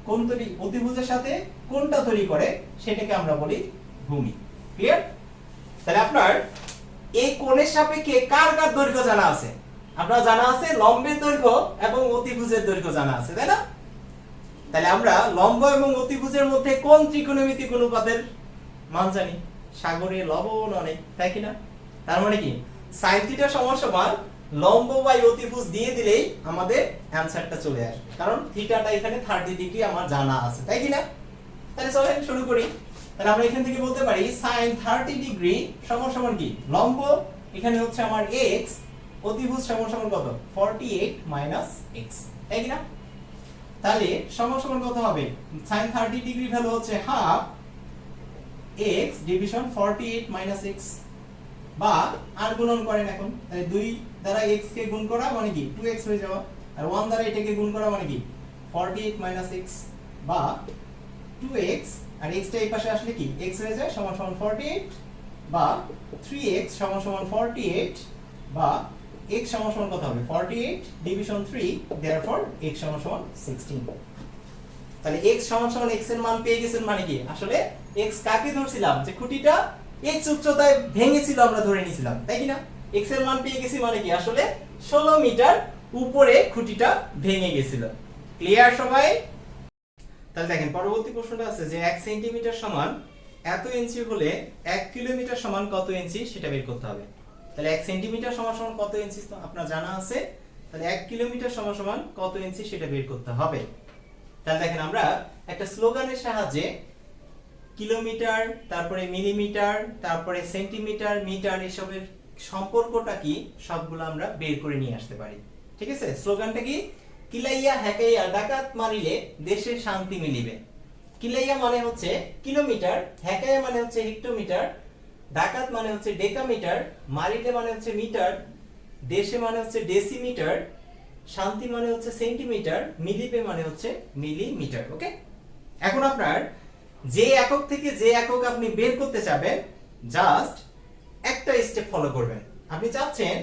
কোণ তৈরি অতিভুজের সাথে কোণটা তৈরি করে সেটাকে আমরা বলি ভূমি। ক্লিয়ার? তাহলে আপনার এই কোণের সাপেক্ষে কার কার দৈর্ঘ্য জানা আছে? আপনার জানা আছে লম্বের দৈর্ঘ্য এবং অতিভুজের দৈর্ঘ্য জানা আছে, তাই না? তাহলে আমরা লম্ব এবং অতিভুজের মধ্যে কোন ত্রিকোণমিতিক অনুপাতের মান জানি? সাগরে লবণ অনেক, তাই কি না? তার মানে কি sin θ সমান লম্ব বাই অতিভুজ দিয়ে দিলেই আমাদের অ্যানসারটা চলে আসবে, কারণ থিটাটা এখানে 30 ডিগ্রি আমার জানা আছে, তাই কি না? তাহলে চলেন শুরু করি। তাহলে আমরা এখান থেকে বলতে পারি sin 30 ডিগ্রি সমান কি, লম্ব এখানে হচ্ছে আমার x, অতিভুজ সমান কত? 48 - x, তাই কি না? তাহলে সমান কত হবে? sin 30 ডিগ্রি ভ্যালু হচ্ছে হাফ x ডিভিশন 48 - x, বা আর গুণন করেন এখন, তাহলে 2 দ্বারা x কে গুণ করা মানে কি 2x হয়ে যাওয়া, আর 1 দ্বারা এটাকে গুণ করা মানে কি 48 - x, বা 2x আর x টা এই পাশে আসলে কি x হয়ে যায় সমান 48, বা 3x সমান 48, বা x সমান কত হবে 48 ডিভিশন 3, therefore x সমান 16। তাহলে x সমান x এর মান পেয়ে গেছেন, মানে কি আসলে x কাকে ধরছিলাম, যে খুঁটিটা x উচ্চতায় ভেঙেছিল আমরা ধরে নিয়েছিলাম, তাই কি না? x এর মান পেয়ে গেছি মানে কি আসলে 16 মিটার উপরে খুঁটিটা ভেঙে গেছিল। ক্লিয়ার সবাই? তাহলে দেখেন পরবর্তী প্রশ্নটা আছে যে 1 সেন্টিমিটার সমান এত ইঞ্চি হলে 1 কিলোমিটার সমান কত ইঞ্চি সেটা বের করতে হবে। তাহলে 1 সেন্টিমিটার সমান কত ইঞ্চি আপনার জানা আছে, তাহলে 1 কিলোমিটার সমান কত ইঞ্চি সেটা বের করতে হবে। তাহলে দেখেন আমরা একটা স্লোগানের সাহায্যে কিলোমিটার, তারপরে মিলিমিটার, তারপরে সেন্টিমিটার, মিটার এসবের সম্পর্কটা কি সবগুলো আমরা বের করে নিয়ে আসতে পারি। ঠিক আছে? স্লোগানটা কি? কিলাইয়া হ্যাকাইয়া ডাকাত মারিলে দেশে শান্তি মিলিবে। কিলাইয়া মানে হচ্ছে কিলোমিটার, হ্যাকাইয়া মানে হচ্ছে হেক্টোমিটার, ডাকাত মানে হচ্ছে ডেকামিটার, মারিলে মানে হচ্ছে মিটার, দেশে মানে হচ্ছে ডেসিমিটার, শান্তি মানে হচ্ছে সেন্টিমিটার, মিলিপে মানে হচ্ছে মিলিমিটার। ওকে, এখন আপনার যে একক থেকে যে একক আপনি বের করতে চাবেন, জাস্ট একটা স্টেপ ফলো করবেন। আপনি চাচ্ছেন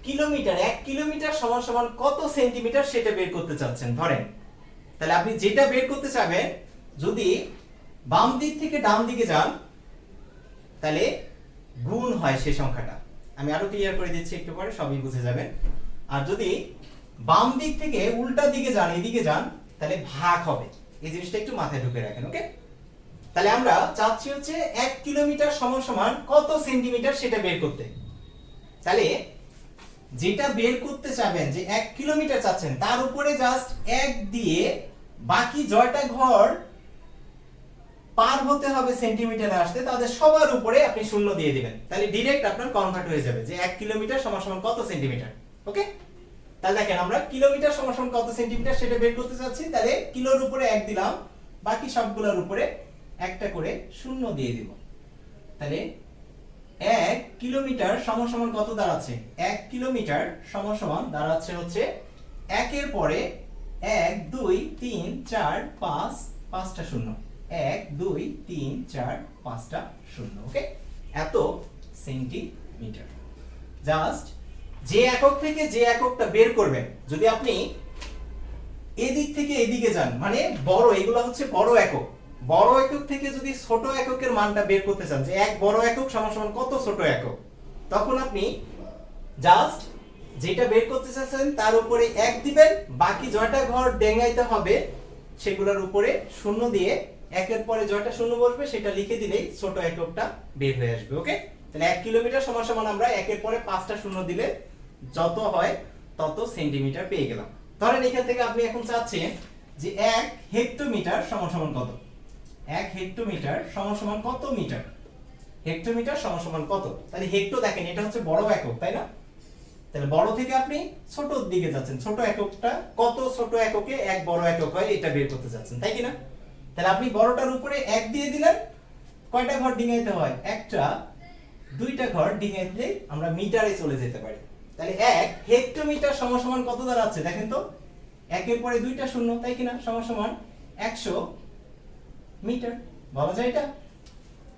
কিলোমিটার, 1 কিলোমিটার সমান সমান কত সেন্টিমিটার সেটা বের করতে চাচ্ছেন ধরেন। তাহলে আপনি যেটা বের করতে চাবেন, যদি বাম দিক থেকে ডান দিকে যান তাহলে গুণ হয় সেই সংখ্যাটা। আমি আরো ক্লিয়ার করে দিচ্ছি, একটু পরে সবই বুঝে যাবেন। আর যদি বাম দিক থেকে উল্টা দিকে যান, এদিকে যান, তাহলে ভাগ হবে। এই জিনিসটা একটু মাথায় ঢুকে রাখেন। ওকে, তাহলে আমরা চাচ্ছি হচ্ছে 1 কিলোমিটার সমান সমান কত সেন্টিমিটার সেটা বের করতে। তাহলে যেটা বের করতে চাবেন, যে 1 কিলোমিটার চাচ্ছেন, তার উপরে জাস্ট 1 দিয়ে বাকি জয়টা ঘর পার হতে হবে সেন্টিমিটারে আসতে, তাদের সবার উপরে আপনি শূন্য দিয়ে দিবেন। তাহলে ডাইরেক্ট আপনার কনভার্ট হয়ে যাবে যে 1 কিলোমিটার সমান সমান কত সেন্টিমিটার। ওকে, তাহলে দেখেন আমরা কিলোমিটার সমান সমান কত সেন্টিমিটার সেটা বের করতে চাচ্ছি। তাহলে কিলোর উপরে 1 দিলাম, বাকি সবগুলোর উপরে একটা করে শূন্য দিয়ে দিব। তাহলে 1 কিলোমিটার সমান সমান কত দাঁড়াচ্ছে? 1 কিলোমিটার সমান সমান দাঁড়াচ্ছে হচ্ছে 1 এর পরে 1 2 3 4 5 5টা শূন্য, 1 2 3 4 5টা শূন্য। ওকে, এত সেন্টিমিটার। জাস্ট যে একক থেকে যে এককটা বের করবেন, যদি আপনি এদিক থেকে এদিকে যান, মানে বড়, এগুলো হচ্ছে বড় একক, বড় একক থেকে যদি ছোট এককের মানটা বের করতে চান, যে 1 বড় একক সমান সমান কত ছোট একক, তখন আপনি জাস্ট যেটা বের করতে চাচ্ছেন তার উপরে 1 দিবেন, বাকি জয়টা ঘর ডেঙ্গাইতে হবে সেগুলোর উপরে শূন্য দিয়ে 1 এর পরে জয়টা শূন্য বসবে সেটা লিখে দিলেই ছোট এককটা বের হয়ে আসবে। ওকে, তাহলে 1 কিলোমিটার সমান সমান আমরা 1 এর পরে 5টা শূন্য দিলে যত হয় তত সেন্টিমিটার পেয়ে গেলাম। ধরেন এখান থেকে আপনি এখন চাচ্ছেন যে 1 হেক্টোমিটার সমান সমান কত। 1 হেক্টোমিটার সমান সমান কত মিটার? হেক্টোমিটার সমান সমান কত? তাহলে হেক্টো দেখেন এটা হচ্ছে বড় একক, তাই না? তাহলে বড় থেকে আপনি ছোটর দিকে যাচ্ছেন, ছোট এককটা কত ছোট এককে 1 বড় একক হয় এটা বের করতে যাচ্ছেন, তাই কি না? তাহলে আপনি বড়টার উপরে 1 দিয়ে দিলেন, কয়টা ঘর ডিঙাইতে হয়? একটা, দুইটা ঘর ডিঙাই দিলে আমরা মিটারে চলে যেতে পারি। তাহলে 1 হেক্টোমিটার সমান সমান কত দাঁড়াচ্ছে দেখেন তো? 1 এর পরে দুইটা শূন্য, তাই কি না? সমান সমান 100 মিটার। বলা যায় এটা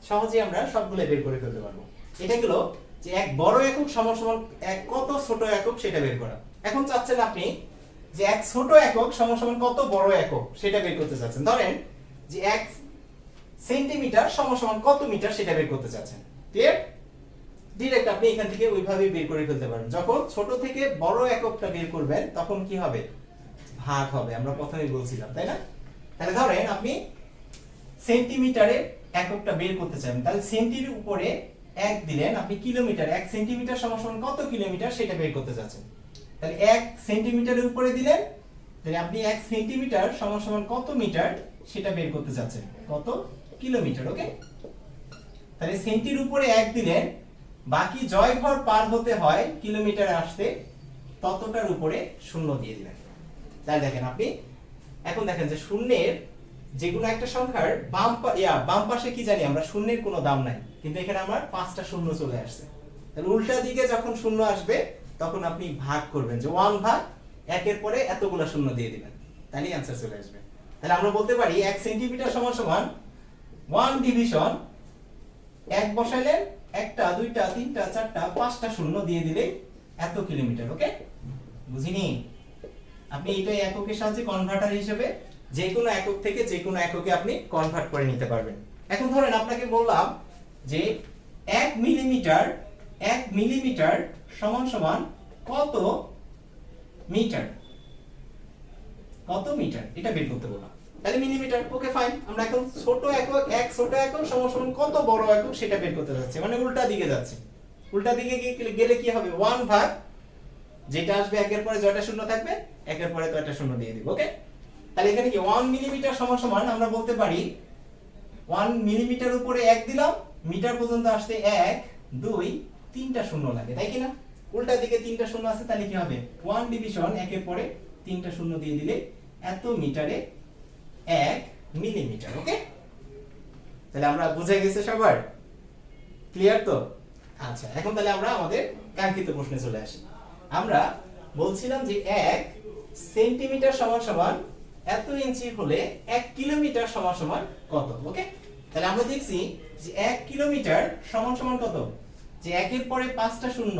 সহজেই আমরা সবগুলো বের করে ফেলতে পারবো। এটা হলো যে 1 বড় একক সমান সমান 1 কত ছোট একক সেটা বের করা। এখন চাচ্ছেন আপনি যে 1 ছোট একক সমান সমান কত বড় একক সেটা বের করতে চাচ্ছেন। ধরেন যে 1 সেন্টিমিটার সমান সমান কত মিটার সেটা বের করতে চাচ্ছেন। ক্লিয়ার? ডাইরেক্ট আপনি এখান থেকে ওইভাবে বের করে ফেলতে পারেন। যখন ছোট থেকে বড় এককটা বের করবেন তখন কি হবে? ভাগ হবে, আমরা প্রথমেই বলছিলাম, তাই না? তাহলে ধরেন আপনি সেন্টিমিটারে এককটা বের করতে চান, তাহলে সেন্টির উপরে 1 দিলেন, আপনি কিলোমিটার, 1 সেন্টিমিটার সমান সমান কত কিলোমিটার সেটা বের করতে যাচ্ছেন। তাহলে 1 সেন্টিমিটারের উপরে দিলেন, তাহলে আপনি 1 সেন্টিমিটার সমান সমান কত মিটার সেটা বের করতে যাচ্ছেন, কত কিলোমিটার। ওকে, তাহলে সেন্টির উপরে 1 দিলেন, বাকি জয় ঘর পার হতে হয় কিলোমিটারে আসতে, ততটার উপরে শূন্য দিয়ে দিলেন। তাহলে দেখেন আপনি এখন দেখেন যে শূন্যের যে কোনো একটা সংখ্যার বাম পাশে কি জানি আমরা, শূন্যের কোনো দাম নাই, কিন্তু এখানে আমার 5টা শূন্য চলে আসছে। তাহলে উল্টা দিকে যখন শূন্য আসবে তখন আপনি ভাগ করবেন, যে 1 ভাগ 1 এর পরে এতগুলো শূন্য দিয়ে দিবেন, তাহলেই आंसर চলে আসবে। তাহলে আমরা বলতে পারি 1 সেন্টিমিটার সমান সমান 1 ডিভিশন 1 বসাইলেন, 1টা 2টা 3টা 4টা 5টা শূন্য দিয়ে দিলে এত কিলোমিটার। ওকে, বুঝিনি? আপনি এটাই এককের সাহায্যে কনভার্টার হিসেবে যে কোনো একক থেকে যে কোনো এককে আপনি কনভার্ট করে নিতে পারবেন। এখন ধরেন আপনাকে বললাম যে 1 মিলিমিটার সমান সমান কত মিটার, কত মিটার এটা বের করতে বললাম। তাহলে মিলিমিটার। ওকে ফাইন, আমরা এখন ছোট একক, 1 ছোট একক সমান সমান কত বড় একক সেটা বের করতে যাচ্ছি, মানে উল্টা দিকে যাচ্ছে। উল্টা দিকে গেলে কি হবে? 1 ভাগ যেটা আসবে 1 এর পরে জয়টা শূন্য থাকবে, 1 এর পরে তো একটা শূন্য দিয়ে দিব। ওকে, তাহলে এখানে কি 1 মিলিমিটার সমান সমান আমরা বলতে পারি 1 মিলিমিটার উপরে 1 দিলাম, মিটার পর্যন্ত আসতে 1 2 3টা শূন্য লাগে, তাই কি না? উল্টা দিকে 3টা শূন্য আছে, তাহলে কি হবে? 1 ডিভিশন 1 এর পরে 3টা শূন্য দিয়ে দিলে এত মিটারে 1 মিলিমিটার। ওকে, তাহলে আমরা বুঝে গেছে সবার? ক্লিয়ার তো? আচ্ছা, এখন তাহলে আমরা আমাদের কাঙ্ক্ষিত প্রশ্নে চলে আসি। আমরা বলছিলাম যে 1 সেন্টিমিটার সমান সমান এত ইঞ্চি হলে 1 কিলোমিটার সমান সমান কত। ওকে, তাহলে আমরা দেখছি যে 1 কিলোমিটার সমান সমান কত, যে 1 এর পরে 5টা শূন্য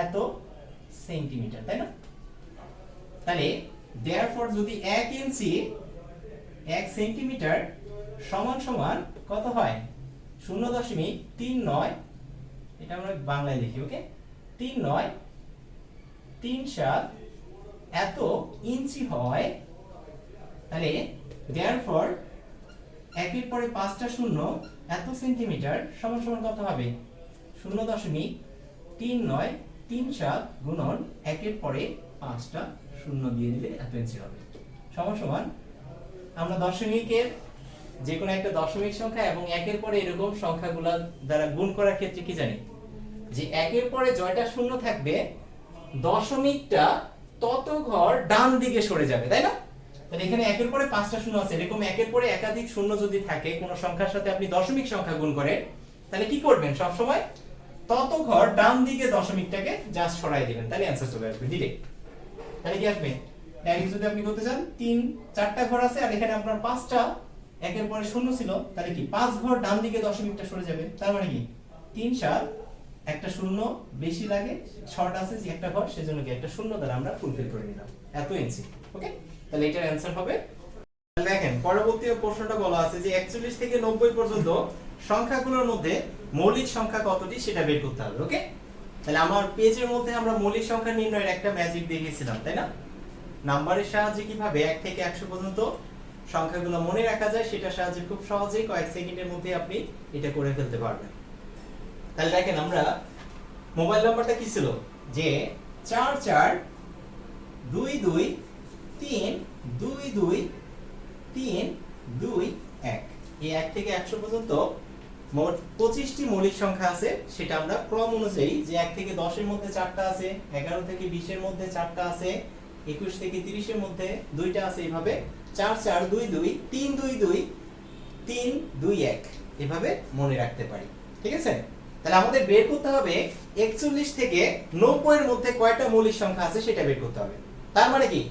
এত সেন্টিমিটার, তাই না? তাহলে therefore যদি 1 ইঞ্চি 1 সেন্টিমিটার সমান সমান কত হয়, 0.39, এটা আমরা বাংলায় লিখি। ওকে, 3937 এত ইঞ্চি হয়, তাহলে therefore 1 এর পরে 5টা শূন্য এত সেন্টিমিটার সমান সমান কত হবে, 0.3937 গুণন 1 এর পরে 5টা শূন্য দিয়ে দিলে এত ইঞ্চি হবে, সমান সমান আমরা দশমিকের যে কোনো একটা দশমিক সংখ্যা এবং 1 এর পরে এরকম সংখ্যাগুলো দ্বারা গুণ করার ক্ষেত্রে কি জানি, যে 1 এর পরে জয়টা শূন্য থাকবে দশমিকটা তত ঘর ডান দিকে সরে যাবে, তাই না? তাহলে এখানে 1 এর পরে 5টা শূন্য আছে, এরকম 1 এর পরে একাধিক শূন্য যদি থাকে কোন সংখ্যার সাথে আপনি দশমিক সংখ্যা গুণ করেন, তাহলে কি করবেন, সব সময় তত ঘর ডান দিকে দশমিকটাকে জাস্ট সরাই দিবেন, তাহলে অ্যানসার চলে আসবে ডিরেক্ট। তাহলে কি আসবে, ডাইরেক্ট যদি আপনি করতে চান 4টা ঘর আছে আর এখানে আপনার 5টা 1 এর পরে শূন্য ছিল, তাহলে কি 5 ঘর ডান দিকে দশমিকটা সরে যাবে, তার মানে কি 3 একটা শূন্য বেশি লাগে, শর্ট আছে যে একটা ঘর, সেজন্য কি একটা শূন্য দ্বারা আমরা ফুলফিল করে নিলাম এত ইঞ্চি। ওকে, তাহলে এটার অ্যানসার হবে। দেখেন পরবর্তী প্রশ্নটা বলা আছে যে 41 থেকে 90 পর্যন্ত সংখ্যাগুলোর মধ্যে মৌলিক সংখ্যা কতটি সেটা বের করতে হবে। ওকে, তাহলে আমার পেজের মধ্যে আমরা মৌলিক সংখ্যা নির্ণয়ের একটা ম্যাজিক দেখিয়েছিলাম, তাই না? নাম্বারের সাহায্যে কিভাবে 1 থেকে 100 পর্যন্ত সংখ্যাগুলো মনে রাখা যায় সেটার সাহায্যে খুব সহজেই কয়েক সেকেন্ডের মধ্যে আপনি এটা করে ফেলতে পারবেন। তাহলে দেখেন আমরা মোবাইল নাম্বারটা কি ছিল, যে 4422322321, এই 1 থেকে 100 পর্যন্ত মোট 25টি মৌলিক সংখ্যা আছে, সেটা আমরা ক্রম অনুযায়ী যে 1 থেকে 10 এর মধ্যে 4টা আছে, 11 থেকে 20 এর মধ্যে 4টা আছে, 21 থেকে 30 এর মধ্যে 2টা আছে, এইভাবে 4422322321 এভাবে মনে রাখতে পারি। ঠিক আছে, তাহলে আমাদের বের করতে হবে 41 থেকে 90 এর মধ্যে কয়টা মৌলিক সংখ্যা আছে সেটা বের করতে হবে। তার মানে কি,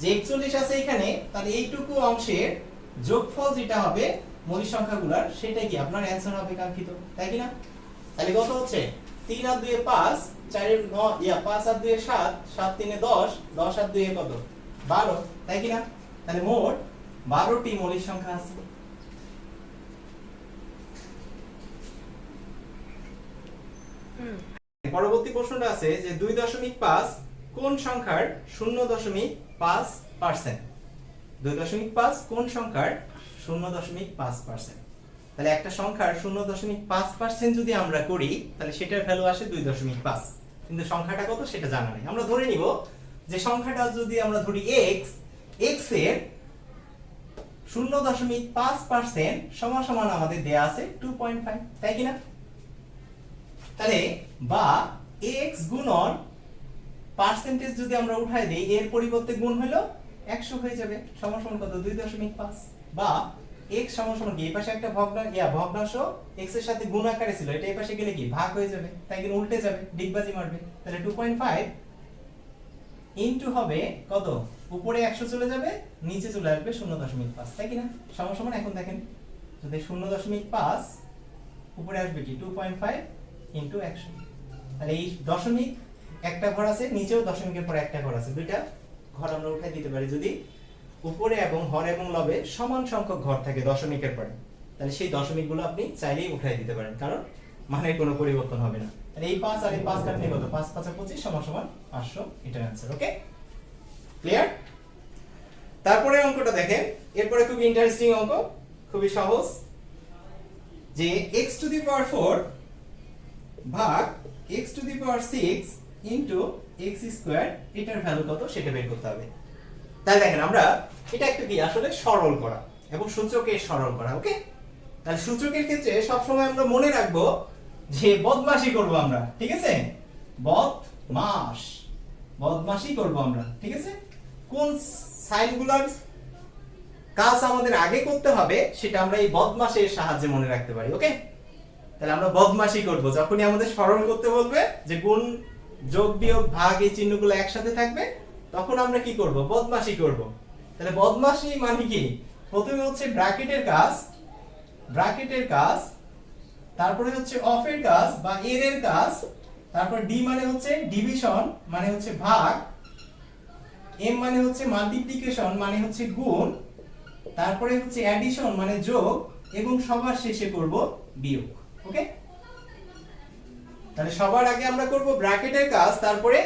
যে 41 আছে এখানে, তাহলে এইটুকু অংশের যোগফল যেটা হবে মৌলিক সংখ্যাগুলোর, সেটা কি আপনার অ্যানসার হবে কাঙ্ক্ষিত, তাই কি না? তাহলে কত হচ্ছে, 3 আর 2 এ 5, 4 এর 9, 5 আর 2 এ 7, 7 3 এ 10, 10 আর 2 এ কত, 12, তাই কি না? তাহলে মোট 12টি মৌলিক সংখ্যা আছে। পরবর্তী প্রশ্নটা আছে যে 2.5 কোন সংখ্যার 0.5%, 2.5 কোন সংখ্যার 0.5%। তাহলে একটা সংখ্যার 0.5% যদি আমরা করি তাহলে সেটার ভ্যালু আসে 2.5, কিন্তু সংখ্যাটা কত সেটা জানা নেই। আমরা ধরে নিব যে সংখ্যাটা যদি আমরা ধরি x এর 0.5% সমান সমান আমাদের দেয়া আছে 2.5, তাই কি না? তাহলে বা x গুণন পার্সেন্টেজ যদি আমরা উঠাই দেই, এর পরিবর্তে গুণ হলো 100 হয়ে যাবে, সমান সমান কত, 2.5, বা x সমান সমান কি, এই পাশে একটা ভগ্নাংশ x এর সাথে গুণ আকারে ছিল, এটা এই পাশে গেলে কি ভাগ হয়ে যাবে, তাই কি উল্টে যাবে, ডিগবাজি মারবে। তাহলে 2.5 ইনটু হবে কত, উপরে 100 চলে যাবে, নিচে চলে আসবে 0.5, তাই কি না? সমান সমান এখন দেখেন যদি 0.5 উপরে আসবে কি 2.5 ইনটু 100, তাহলে এই দশমিক একটা ঘর আছে, নিচেও দশমিকের পরে একটা ঘর আছে, দুইটা ঘর আমরা উঠাই দিতে পারি যদি উপরে এবং হর এবং লবে সমান সংখ্যক ঘর থাকে দশমিকের পরে, তাহলে সেই দশমিকগুলো আপনি চাইলেই উঠাই দিতে পারেন, কারণ মানের কোনো পরিবর্তন হবে না। তাহলে এই 5 আর এই 5 কাটলে কত, 5 5 25 সমান সমান 500, এটার आंसर। ওকে, ক্লিয়ার? তারপরে অঙ্কটা দেখেন, এরপরে খুব ইন্টারেস্টিং অঙ্ক, খুবই সহজ, যে x টু দি পাওয়ার 4 ভাগ x to the power 6 into x square, এটার ভ্যালু কত সেটা বের করতে হবে। তাহলে দেখেন আমরা এটা একটু কি আসলে সরল করা এবং সূচকে সরল করা। ওকে, তাহলে সূচকের ক্ষেত্রে সব সময় আমরা মনে রাখবো যে বদমাশি করব আমরা, ঠিক আছে? বদমাশি করব আমরা, ঠিক আছে? কোন সাইনগুলোর কাজ আমাদের আগে করতে হবে সেটা আমরা এই বদমাশের সাহায্যে মনে রাখতে পারি। ওকে, তাহলে আমরা বদমাশি করব যখনই আমাদের স্মরণ করতে বলবে যে গুণ যোগ বিয়োগ ভাগ এই চিহ্নগুলো একসাথে থাকবে, তখন আমরা কি করব? বদমাশি করব। তাহলে বদমাশি মানে কি? প্রথমে হচ্ছে ব্র্যাকেটের কাজ, তারপরে হচ্ছে অফের কাজ বা এর কাজ, তারপর ডি মানে হচ্ছে ডিভিশন মানে হচ্ছে ভাগ, এম মানে হচ্ছে মাল্টিপ্লিকেশন মানে হচ্ছে গুণ, তারপরে হচ্ছে অ্যাডিশন মানে যোগ, এবং সবার শেষে করব বিয়োগ। ওকে, তাহলে সবার আগে আমরা করব ব্র্যাকেটের কাজ, তারপরে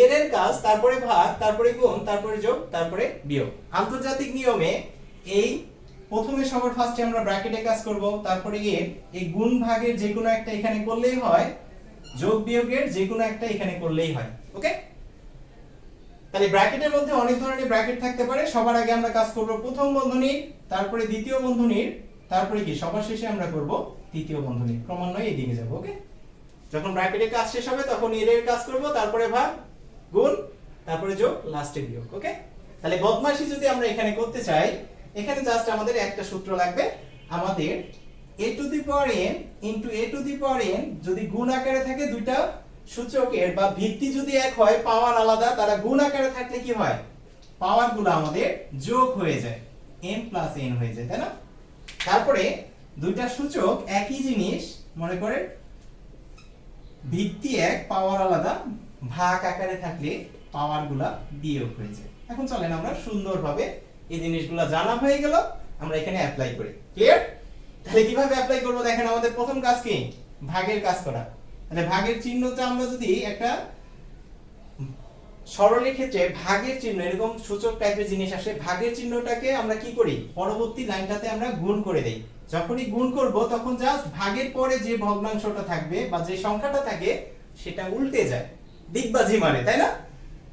এর কাজ, তারপরে ভাগ, তারপরে গুণ, তারপরে যোগ, তারপরে বিয়োগ। আন্তর্জাতিক নিয়মে এই প্রথমে সবার ফার্স্টে আমরা ব্র্যাকেটের কাজ করব, তারপরে এই গুণ ভাগের যে কোনো একটা এখানে করলেই হয়, যোগ বিয়োগের যে কোনো একটা এখানে করলেই হয়। ওকে, তাহলে ব্র্যাকেটের মধ্যে অনেক ধরনের ব্র্যাকেট থাকতে পারে। সবার আগে আমরা কাজ করব প্রথম বন্ধনীর, তারপরে দ্বিতীয় বন্ধনীর, তারপরে কি সবার শেষে আমরা করব তৃতীয় বন্ধনীর। ক্রমান্বয়ে এদিকে যাব। ওকে, যখন ব্র্যাকেটের কাজ শেষ হবে তখন এর কাজ করব, তারপরে ভাগ, গুণ, তারপরে যোগ, লাস্টে বিয়োগ। ওকে, তাহলে বদমাশি যদি আমরা এখানে করতে চাই, এখানে জাস্ট আমাদের একটা সূত্র লাগবে। আমাদের a two the power n into a two the power n যদি গুণ আকারে থাকে দুইটা সূচকের বা ভিত্তি যদি এক হয়, পাওয়ার আলাদা, তারা গুণ আকারে থাকলে কি হয়? পাওয়ার গুলো আমাদের যোগ হয়ে যায়, m প্লাস n হয়ে যায়, তাই না? তারপরে দুইটা সূচক একই জিনিস, মনে করে ভিত্তি এক পাওয়ার আলাদা, ভাগ আকারে থাকলে পাওয়ার গুলা বিয়োগ হয়ে যায়। এখন চলেন আমরা সুন্দরভাবে এই জিনিসগুলো জানা হয়ে গেল, আমরা এখানে অ্যাপ্লাই করি। ক্লিয়ার? তাহলে কিভাবে অ্যাপ্লাই করব? দেখেন, আমাদের প্রথম কাজ কি? ভাগের কাজ করা। তাহলে ভাগের চিহ্নটা আমরা যদি একটা সরলের ক্ষেত্রে ভাগের চিহ্ন এরকম সূচক টাইপের জিনিস আসে, ভাগের চিহ্নটাকে আমরা কি করি? পরবর্তী লাইনটাতে আমরা গুণ করে দেই। যখনই গুণ করব তখন জাস্ট ভাগের পরে যে ভগ্নাংশটা থাকবে বা যে সংখ্যাটা থাকে সেটা উল্টে যায়, দিগবাজি মারে, তাই না?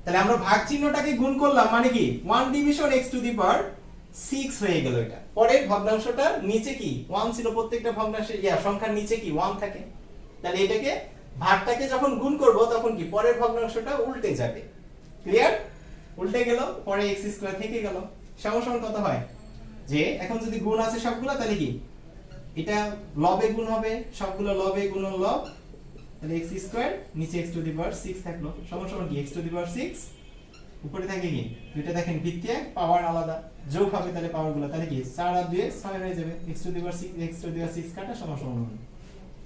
তাহলে আমরা ভাগ চিহ্নটাকে গুণ করলাম মানে কি 1 division x to the power 6 হয়ে গেল। এটা পরের ভগ্নাংশটা নিচে কি 1 ছিল, প্রত্যেকটা ভগ্নাংশের সংখ্যার নিচে কি 1 থাকে। তাহলে এটাকে ভাগটাকে যখন গুণ করব তখন কি পরের ভগ্নাংশটা উল্টে যাবে। ক্লিয়ার? উল্টে গেল, পরে x স্কয়ার থেকে গেল, সমান কত হয়? যে এখন যদি গুণ আছে সবগুলো, তাহলে কি এটা লবে গুণ হবে, সবগুলো লবে গুণন লব, তাহলে x স্কয়ার নিচে x টু দি পাওয়ার 6 থাকলো, সমান কি x টু দি পাওয়ার 6, উপরে থাকে কি দুইটা দেখেন ভিত্তি এক পাওয়ার আলাদা, যোগ হবে তাহলে পাওয়ারগুলো, তাহলে কি 4 আর 2 6 হয়ে যাবে, x to the power 6 x to the power 6 কাটা সমান হবে।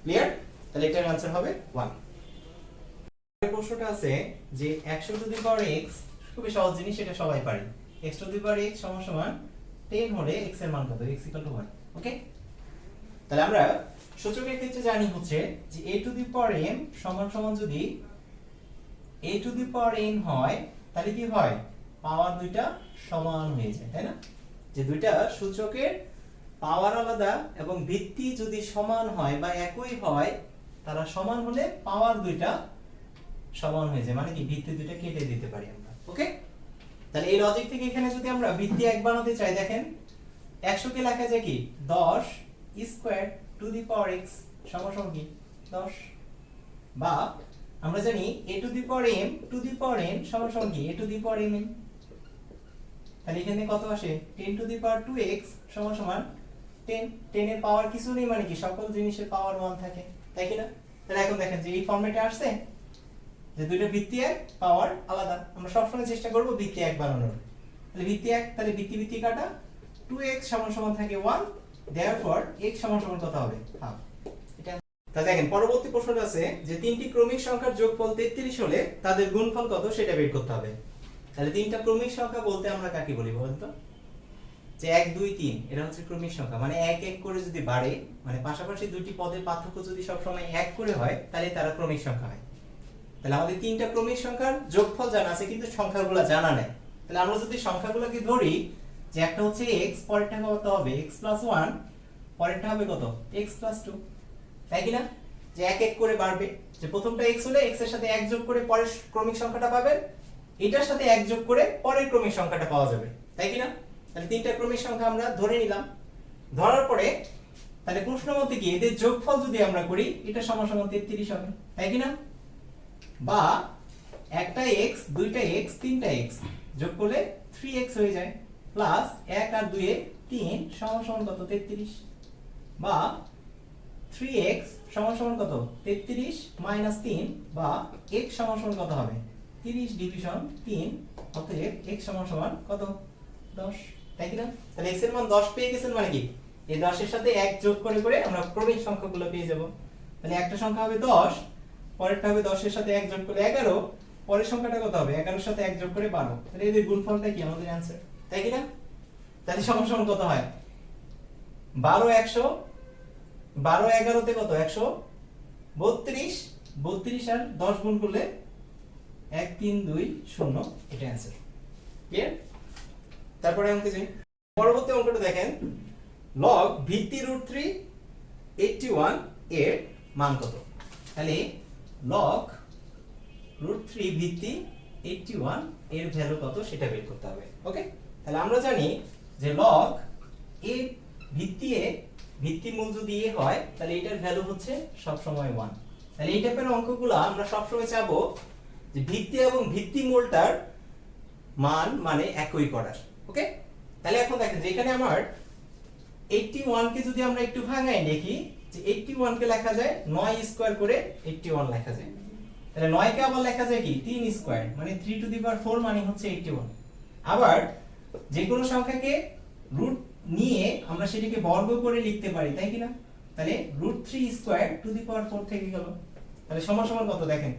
ক্লিয়ার? তাহলে এটার आंसर হবে 1। এর প্রশ্নটা আছে যে 100 টু দি পাওয়ার x, খুবই সহজ জিনিস, এটা সবাই পারে। x to the power x সমান 10 হলে x এর মান কত? x 1। ওকে, তাহলে আমরা সূচকের ক্ষেত্রে জানি হচ্ছে যে a two the power m সমান যদি a two the power n হয়, তাহলে কি হয়? পাওয়ার দুইটা সমান হয়ে যায়, তাই না? যে দুইটা সূচকের পাওয়ার আলাদা এবং ভিত্তি যদি সমান হয় বা একই হয়, তারা সমান হলে পাওয়ার দুইটা সমান হয়ে যায়, মানে কি ভিত্তি দুইটা কেটে দিতে পারি আমরা। ওকে, তাহলে এই লজিক থেকে এখানে যদি আমরা ভিত্তি এক বানাতে চাই, দেখেন 100 কে লেখা যায় কি 10 square to the power x সমান কি 10, বা আমরা জানি a two the power m two the power n সমান কি a two the power mn। তাহলে এখানে কত আসে? 10 টু দি পাওয়ার 2x সমান 10। 10 এর পাওয়ার কিছু নেই, মানে কি সকল জিনিসের পাওয়ার 1 থাকে, তাই কি না? তাহলে এখন দেখেন যে এই ফরম্যাটে আসছে যে দুইটা ভিত্তি এক পাওয়ার আলাদা, আমরা সবসময় চেষ্টা করব ভিত্তি এক বানানোর। তাহলে ভিত্তি এক, তাহলে ভিত্তি কাটা 2x সমান থাকে 1, therefore x সমান কত হবে? হাফ। এটা তাহলে দেখেন পরবর্তী প্রশ্নটা আছে যে তিনটি ক্রমিক সংখ্যার যোগফল 33 হলে তাদের গুণফল কত সেটা বের করতে হবে। তাহলে তিনটা ক্রমিক সংখ্যা বলতে আমরা কাকে বলি বলেন তো? যে 1 2 3 এটা হচ্ছে ক্রমিক সংখ্যা, মানে এক এক করে যদি বাড়ে, মানে পাশাপাশি দুইটি পদের পার্থক্য যদি সব সময় এক করে হয়, তাহলে তারা ক্রমিক সংখ্যা হয়। তাহলে আমাদের তিনটা ক্রমিক সংখ্যার যোগফল জানা আছে কিন্তু সংখ্যাগুলো জানা নেই। তাহলে আমরা যদি সংখ্যাগুলোকে ধরি যে একটা হচ্ছে x, পরেরটা কত হবে? x + 1, পরেরটা হবে কত? x + 2, তাই কি না? যে এক এক করে বাড়বে, যে প্রথমটা x হলে x এর সাথে 1 যোগ করে পরের ক্রমিক সংখ্যাটা পাবেন, এটার সাথে 1 যোগ করে পরের ক্রমিক সংখ্যাটা পাওয়া যাবে, তাই কি না? তাহলে তিনটা ক্রমিক সংখ্যা আমরা ধরে নিলাম। ধরার পরে তাহলে প্রশ্ন মতে কি এদের যোগফল যদি আমরা করি, এটা সমান 33 হবে, তাই কি না? বা একটা x, দুইটা x, তিনটা x যোগ করলে 3x হয়ে যায়, প্লাস 1 আর 2 এ 3 সমান কত? 33। বা 3x সমান সমান কত 33 মাইনাস 3 বা x সমান সমান কত হবে 30 ডিভিশন 3 অতএব x সমান সমান কত 10 তাই কি না তাহলে x এর মান 10 পেয়ে গেছেন মানে কি এই 10 এর সাথে 1 যোগ করে করে আমরা ক্রমিক সংখ্যাগুলো পেয়ে যাব তাহলে একটা সংখ্যা হবে 10 পরেরটা হবে 10 এর সাথে 1 যোগ করে 11 পরের সংখ্যাটা কত হবে 11 এর সাথে 1 যোগ করে 12 তাহলে এদের গুণফলটা কি আমাদের आंसर তাই কি না তাহলে সমান সমান কত হয় 12 100 12 11 তে কত 132 32 আর 10 গুণ করলে 1 3 2 0 এটা आंसर ক্লিয়ার তারপরে অঙ্কে যাই পরবর্তী অঙ্কটা দেখেন log ভিত্তি √3 81 এর মান কত তাহলে log √3 ভিত্তি 81 এর ভ্যালু কত সেটা বের করতে হবে ওকে তাহলে আমরা জানি যে log a ভিত্তি a ভিত্তি মূল যদি a হয় তাহলে এটার ভ্যালু হচ্ছে সব সময় 1 তাহলে এই টাইপের অঙ্কগুলো আমরা সব সময় চাবো যে ভিত্তি এবং ভিত্তি মূলটার মান মানে একই করার ওকে তাহলে এখন দেখেন যেখানে আমার 81 কে যদি আমরা একটু ভাঙাই দেখি যে 81 কে লেখা যায় 9 স্কয়ার করে 81 লেখা যায় তাহলে 9 কে আবার লেখা যায় কি 3 স্কয়ার মানে 3 টু দি পাওয়ার 4 মানে হচ্ছে 81 আবার যে কোনো সংখ্যাকে রুট নিয়ে আমরা সেটাকে বর্গ করে লিখতে পারি তাই কি না তাহলে √3 স্কয়ার টু দি পাওয়ার 4 থেকে গেল তাহলে সমান সমান কত দেখেন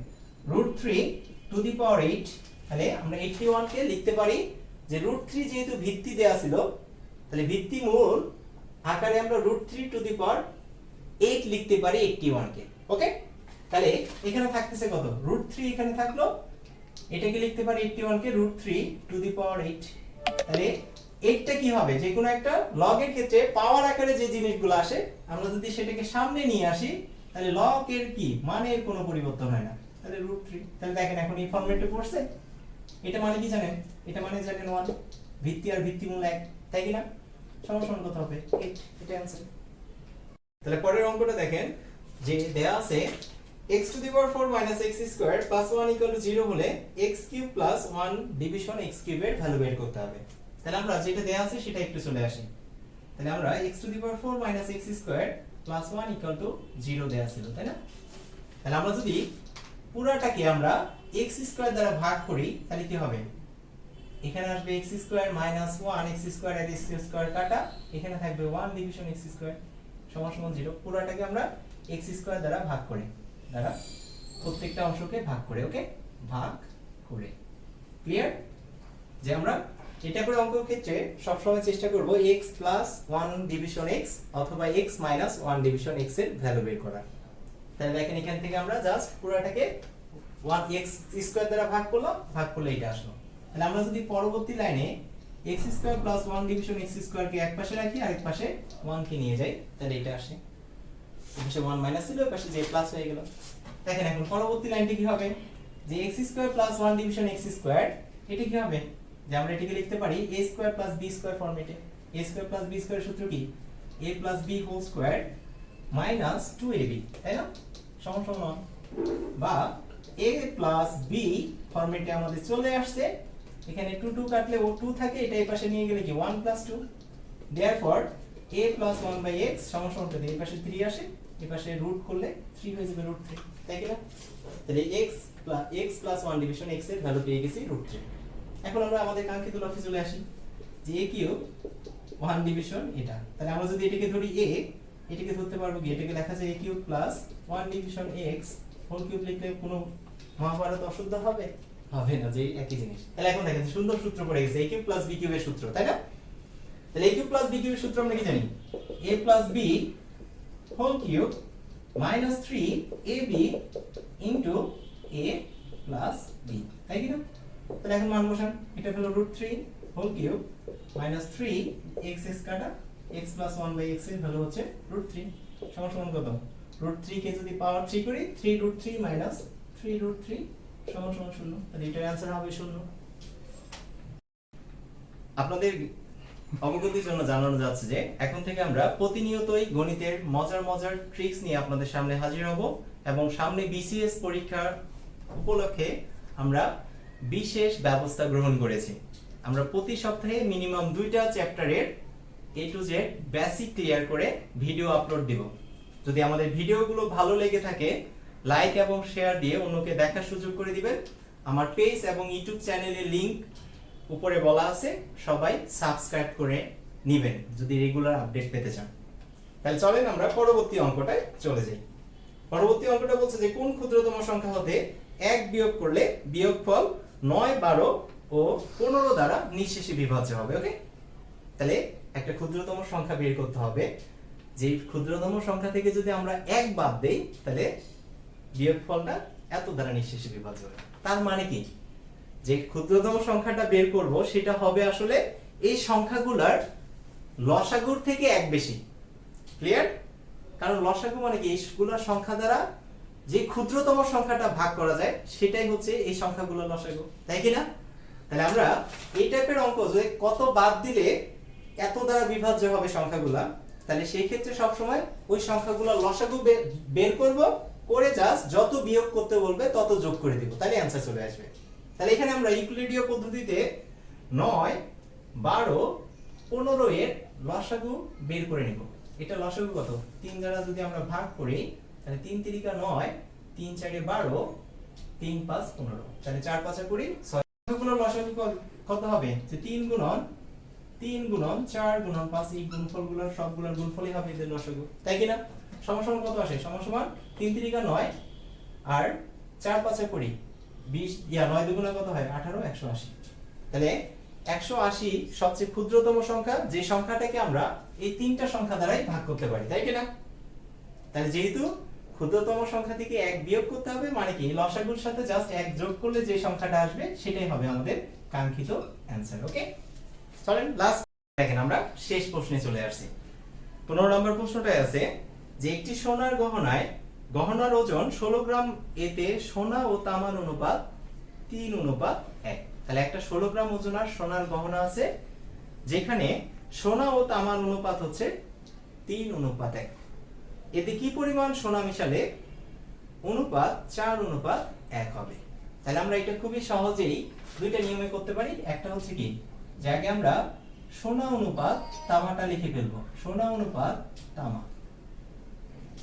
√3 টু দি পাওয়ার 8 তাহলে আমরা 81 কে লিখতে পারি যে √3 যেহেতু ভিত্তি দেয়া ছিল তাহলে ভিত্তি মূল আকারে আমরা √3 টু দি পাওয়ার 8 লিখতে পারি 81 কে ওকে তাহলে এখানে থাকতেছে কত √3 এখানে থাকলো এটাকে লিখতে পারি 81 কে √3 টু দি পাওয়ার 8 তাহলে 8 টা কি হবে যে কোনো একটা লগ এর ক্ষেত্রে পাওয়ার আকারে যে জিনিসগুলো আসে আমরা যদি সেটাকে সামনে নিয়ে আসি তাহলে লগ এর কি মানের কোনো পরিবর্তন হয় না তাহলে √3 তাহলে দেখেন এখন এই ফরম্যাটে পড়ছে এটা মানে কি জানেন এটা মানে জানেন 1 ভিত্তি আর ভিত্তি মূল এক তাই কি না সমান সমান কত হবে 8 এটা आंसर তাহলে পরের অঙ্কটা দেখেন যে দেয়া আছে x to the power 4 - x squared plus 1 = 0 হলে x cube plus 1 division x cube এর ভ্যালু বের করতে হবে তাহলে আমরা যেটা দেয়া আছে সেটা একটু চলে আসি তাহলে আমরা x to the power 4 - x squared plus 1 = 0 দেয়া ছিল তাই না তাহলে আমরা যদি পুরাটাকে আমরা x স্কয়ার দ্বারা ভাগ করি তাহলে কি হবে এখানে আসবে x square minus 1 x square আর x স্কয়ার কাটা এখানে থাকবে 1 ডিভিশন x স্কয়ার সমান সমান 0 পুরাটাকে আমরা x স্কয়ার দ্বারা ভাগ করে দ্বারা প্রত্যেকটা অংশকে ভাগ করে ওকে ভাগ করে ক্লিয়ার যে আমরা এটা করে অঙ্কের ক্ষেত্রে সব সময় চেষ্টা করব x 1 ডিভিশন x অথবা x 1 ডিভিশন x এর ভ্যালু বের করা তাহলে দেখেন এখান থেকে আমরা জাস্ট পুরাটাকে 1 x স্কয়ার দ্বারা ভাগ করলে এটা আসলো তাহলে আমরা যদি পরবর্তী লাইনে x square 1 division x square কে এক পাশে রাখি আর এক পাশে 1 কে নিয়ে যাই তাহলে এটা আসে এই পাশে 1 মাইনাস ছিল এই পাশে যে প্লাস হয়ে গেল দেখেন এখন পরবর্তী লাইনটি কি হবে যে x square 1 division x square এটা কি হবে যে আমরা এটাকে লিখতে পারি a স্কয়ার b স্কয়ার ফরম্যাটে a স্কয়ার b স্কয়ার সূত্র কি a b whole square minus 2ab তাই না সমান সমান বা a b ফরম্যাটে আমাদের চলে আসছে এখানে 2 2 কাটলে ও 2 থাকে এটা এই পাশে নিয়ে গেলে কি 1 2 therefore a 1/x সমান সমান এই পাশে 3 আসে এই পাশে রুট করলে 3 হয়ে যাবে √3 তাই কি না তাহলে x 1 ডিভিশন x এর ভ্যালু পেয়ে গেছি √3 এখন আমরা আমাদের কাঙ্ক্ষিত লক্ষ্যে চলে আসি যে a কিউব 1 ডিভিশন এটা তাহলে আমরা যদি এটাকে ধরি a এটাকে ধরতে পারবো কি এটাকে লেখা যায় a cube 1 division x whole cube লিখলে কোনো মহাভারত অশুদ্ধ হবে না যে একই জিনিস তাহলে এখন দেখেন সুন্দর সূত্র পড়ে গেছে a কিউব b কিউব এর সূত্র তাই না তাহলে a কিউব b কিউব এর সূত্র আমরা কি জানি a b whole cube minus 3ab into a plus b তাই কি না তাহলে এখন মান বসান এটা হলো √3 হোল কিউব minus 3 x কাটা x plus 1/x এর ভ্যালু হচ্ছে √3 সমান সমান কত √3 কে যদি পাওয়ার 3 করি 3√3 minus 3√3 সমান সমান 0 তাহলে এটার आंसर হবে 0 আপনাদের অবগতির জন্য জানানো যাচ্ছে যে এখন থেকে আমরা প্রতিনিয়তই গণিতের মজার ট্রিক্স নিয়ে আপনাদের সামনে হাজির হব এবং সামনে বিসিএস পরীক্ষার উপলক্ষে আমরা বিশেষ ব্যবস্থা গ্রহণ করেছি আমরা প্রতি সপ্তাহে মিনিমাম 2টা চ্যাপ্টারের A to Z basic clear করে ভিডিও আপলোড দেব যদি আমাদের ভিডিওগুলো ভালো লেগে থাকে লাইক এবং শেয়ার দিয়ে অন্যকে দেখার সুযোগ করে দিবেন। আমার পেজ এবং ইউটিউব চ্যানেলের লিংক উপরে বলা আছে, সবাই সাবস্ক্রাইব করে নেবেন যদি রেগুলার আপডেট পেতে চান। তাহলে চলেন আমরা পরবর্তী অঙ্কটায় চলে যাই। পরবর্তী অঙ্কটা বলছে যে কোন ক্ষুদ্রতম সংখ্যা হতে 1 বিয়োগ করলে বিয়োগফল 9, 12 ও 15 দ্বারা নিঃশেষে বিভাজ্য হবে। ওকে, তাহলে একটা ক্ষুদ্রতম সংখ্যা বের করতে হবে, যে ক্ষুদ্রতম সংখ্যা থেকে যদি আমরা 1 বাদ দেই তাহলে বিয়োগফলটা এত দ্বারা নিঃশেষে বিভাজ্য হবে। তার মানে কি, যে ক্ষুদ্রতম সংখ্যাটা বের করব সেটা হবে আসলে এই সংখ্যাগুলোর লসাগুর থেকে 1 বেশি। ক্লিয়ার? কারণ লসাগু মানে কি, এইগুলোর সংখ্যা দ্বারা যে ক্ষুদ্রতম সংখ্যাটা ভাগ করা যায় সেটাই হচ্ছে এই সংখ্যাগুলোর লসাগু, তাই কি না? তাহলে আমরা এই টাইপের অঙ্ক যে কত বাদ দিলে এত দ্বারা বিভাজ্য হবে সংখ্যাগুলা, তাহলে সেই ক্ষেত্রে সব সময় ওই সংখ্যাগুলোর লসাগু বের করব, করে জাস্ট যত বিয়োগ করতে বলবে তত যোগ করে দিব, তাহলে অ্যানসার চলে আসবে। তাহলে এখানে আমরা ইউক্লিডীয় পদ্ধতিতে 9, 12, 15 এর লসাগু বের করে নিব। এটা লসাগু কত? 3 দ্বারা যদি আমরা ভাগ করি তাহলে 3 তিরিকা 9, 3 4 12, 3 5 15, তাহলে 4 5 20, 6 গুণের লসাগু কত হবে? যে 3 গুণন 4 গুণন 5, এই গুণফলগুলোর সবগুলোর গুণফলই হবে এদের লসাগু, তাই কি না? সমান কত আসে? সমান 3 তিরিকা 9 আর 4 5 20, 20 9 দুগুণে কত হয়? 18, 180। তাহলে 180 সবচেয়ে ক্ষুদ্রতম সংখ্যা, যে সংখ্যাটাকে আমরা এই তিনটা সংখ্যা দ্বারাই ভাগ করতে পারি, তাই কি না? তাহলে যেহেতু ক্ষুদ্রতম সংখ্যা থেকে 1 বিয়োগ করতে হবে, মানে কি লসাগুর সাথে জাস্ট 1 যোগ করলে যে সংখ্যাটা আসবে সেটাই হবে আমাদের কাঙ্ক্ষিত অ্যানসার। ওকে, চলেন লাস্ট দেখেন, আমরা শেষ প্রশ্নে চলে আসছি। 15 নম্বর প্রশ্নটায় আছে যে একটি সোনার গহনার ওজন 16 গ্রাম, এতে সোনা ও তামার অনুপাত 3:1। তাহলে একটা 16 গ্রাম ওজনের সোনার গহনা আছে যেখানে সোনা ও তামার অনুপাত হচ্ছে 3:1। এতে কি পরিমাণ সোনা মিশালে অনুপাত 4:1 হবে? তাহলে আমরা এটা খুবই সহজেই দুইটা নিয়মে করতে পারি। একটা হচ্ছে কি, যে আগে আমরা সোনা অনুপাত তামাটা লিখে ফেলবো, সোনা অনুপাত তামা।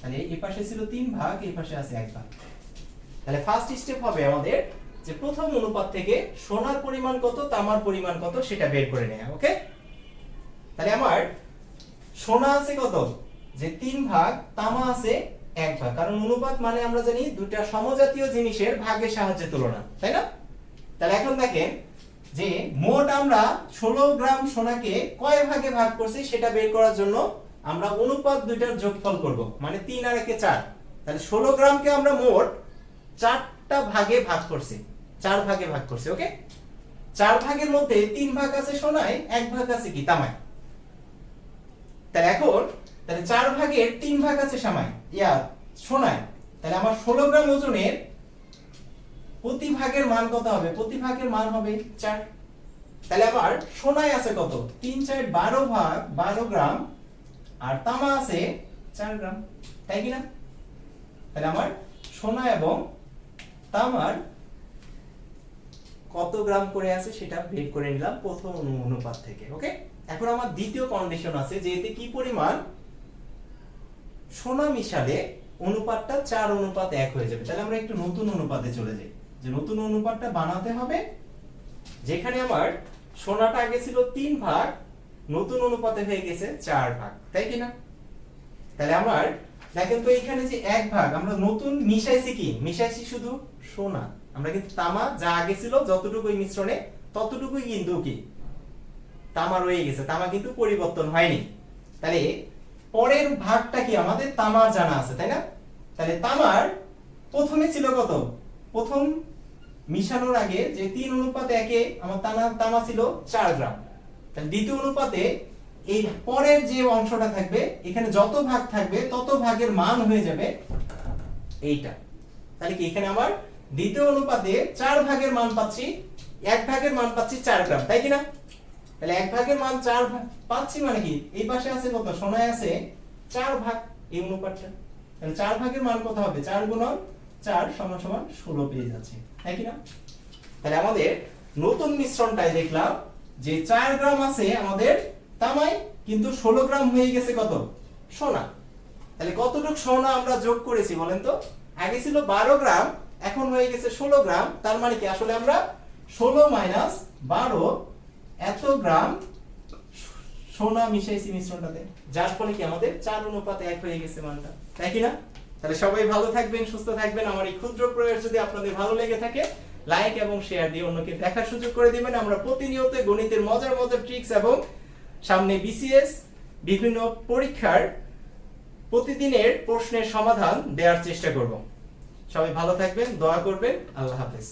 তাহলে এই পাশে ছিল 3 ভাগ, এই পাশে আছে 1 ভাগ। তাহলে ফার্স্ট স্টেপ হবে আমাদের যে প্রথম অনুপাত থেকে সোনার পরিমাণ কত, তামার পরিমাণ কত সেটা বের করে নেওয়া। ওকে, তাহলে আমার সোনা আছে কত? যে 3 ভাগ, তামা আছে 1 ভাগ। কারণ অনুপাত মানে আমরা জানি দুটো সমজাতীয় জিনিসের ভাগের সাহায্যে তুলনা, তাই না? তাহলে এখন দেখেন যে মোট আমরা 16 গ্রাম সোনাকে কয় ভাগে ভাগ করছি সেটা বের করার জন্য আমরা অনুপাত দুইটার যোগফল করব, মানে 3 আর 1 4। তাহলে 16 গ্রামকে আমরা মোট 4টা ভাগে ভাগ করছি, 4 ভাগে ভাগ করছি। ওকে, 4 ভাগের মধ্যে 3 ভাগ আছে সোনায়, 1 ভাগ আছে কি তামায়। তাহলে এখন 4 ভাগের 3 ভাগ আছে সোনায়। তাহলে আমার 16 গ্রাম ওজনের প্রতি ভাগের মান কত হবে? প্রতি ভাগের মান হবে 4। তাহলে আমার সোনায় আছে কত? 3 4 12 ভাগ 12 গ্রাম, আর তামা আছে 4 গ্রাম, তাই কি না? তাহলে আমার সোনা এবং তামার কত গ্রাম করে আছে সেটা বের করে নিলাম প্রথম অনুপাত থেকে। ওকে, এখন আমার দ্বিতীয় কন্ডিশন আছে যে এতে কি পরিমাণ সোনা মিশালে অনুপাতটা 4:1 হয়ে যাবে। তাহলে আমরা একটু নতুন অনুপাতে চলে যাই, যে নতুন অনুপাতটা বানাতে হবে যেখানে আমার সোনাটা আগে ছিল 3 ভাগ, নতুন অনুপাতে হয়ে গেছে 4 ভাগ, তাই কি না? তাহলে আমার দেখেন তো এখানে যে 1 ভাগ আমরা নতুন মিশাইছি, কি মিশাইছি? শুধু সোনা। আমরা কিন্তু তামা যা আগে ছিল যতটুকু মিশ্রণে ততটুকুই কিন্তু কি তামা রয়ে গেছে, তামা কিন্তু পরিবর্তন হয়নি। তাহলে পরের ভাগটা কি আমাদের তামা জানা আছে, তাই না? তাহলে তামার প্রথমে ছিল কত? প্রথম মিশানোর আগে যে 3:1 আমার তামা ছিল 4 গ্রাম। তাহলে দ্বিতীয় অনুপাতে এই পরের যে অংশটা থাকবে এখানে যত ভাগ থাকবে তত ভাগের মান হয়ে যাবে এইটা। তাহলে কি এখানে আমার দ্বিতীয় অনুপাতে 4 ভাগের মান পাচ্ছি, 1 ভাগের মান পাচ্ছি 4 গ্রাম, তাই কি না? তাহলে 1 ভাগের মান 4 পাচ্ছি, মানে কি এই পাশে আছে কত? সোনায় আছে 4 ভাগ, এই অনুপাতটা। তাহলে 4 ভাগের মান কত হবে? 4 গুণন 4 সমান সমান 16 পেয়ে যাচ্ছে, তাই কি না? তাহলে আমাদের নতুন মিশ্রণটাই দেখলাম যে 4 গ্রাম আছে আমাদের তামায়, কিন্তু 16 গ্রাম হয়ে গেছে কত? সোনা। তাহলে কতটুকু সোনা আমরা যোগ করেছি বলেন তো? আগে ছিল 12 গ্রাম, এখন হয়ে গেছে 16 গ্রাম। তার মানে কি আসলে আমরা 16 মাইনাস 12 এত গ্রাম সোনা মিশাইছি মিশ্রণটাতে, যার ফলে কি আমাদের 4:1 হয়ে গেছে মানটা, তাই কি না? তাহলে সবাই ভালো থাকবেন, সুস্থ থাকবেন। আমার এই ক্ষুদ্র প্রয়াস যদি আপনাদের ভালো লেগে থাকে, লাইক এবং শেয়ার দিয়ে অন্যকে দেখার সুযোগ করে দিবেন। আমরা প্রতিনিয়ত গণিতের মজার মজার ট্রিক্স এবং সামনে বিসিএস বিভিন্ন পরীক্ষার প্রতিদিনের প্রশ্নের সমাধান দেওয়ার চেষ্টা করব। সবাই ভালো থাকবেন, দোয়া করবেন। আল্লাহ হাফেজ।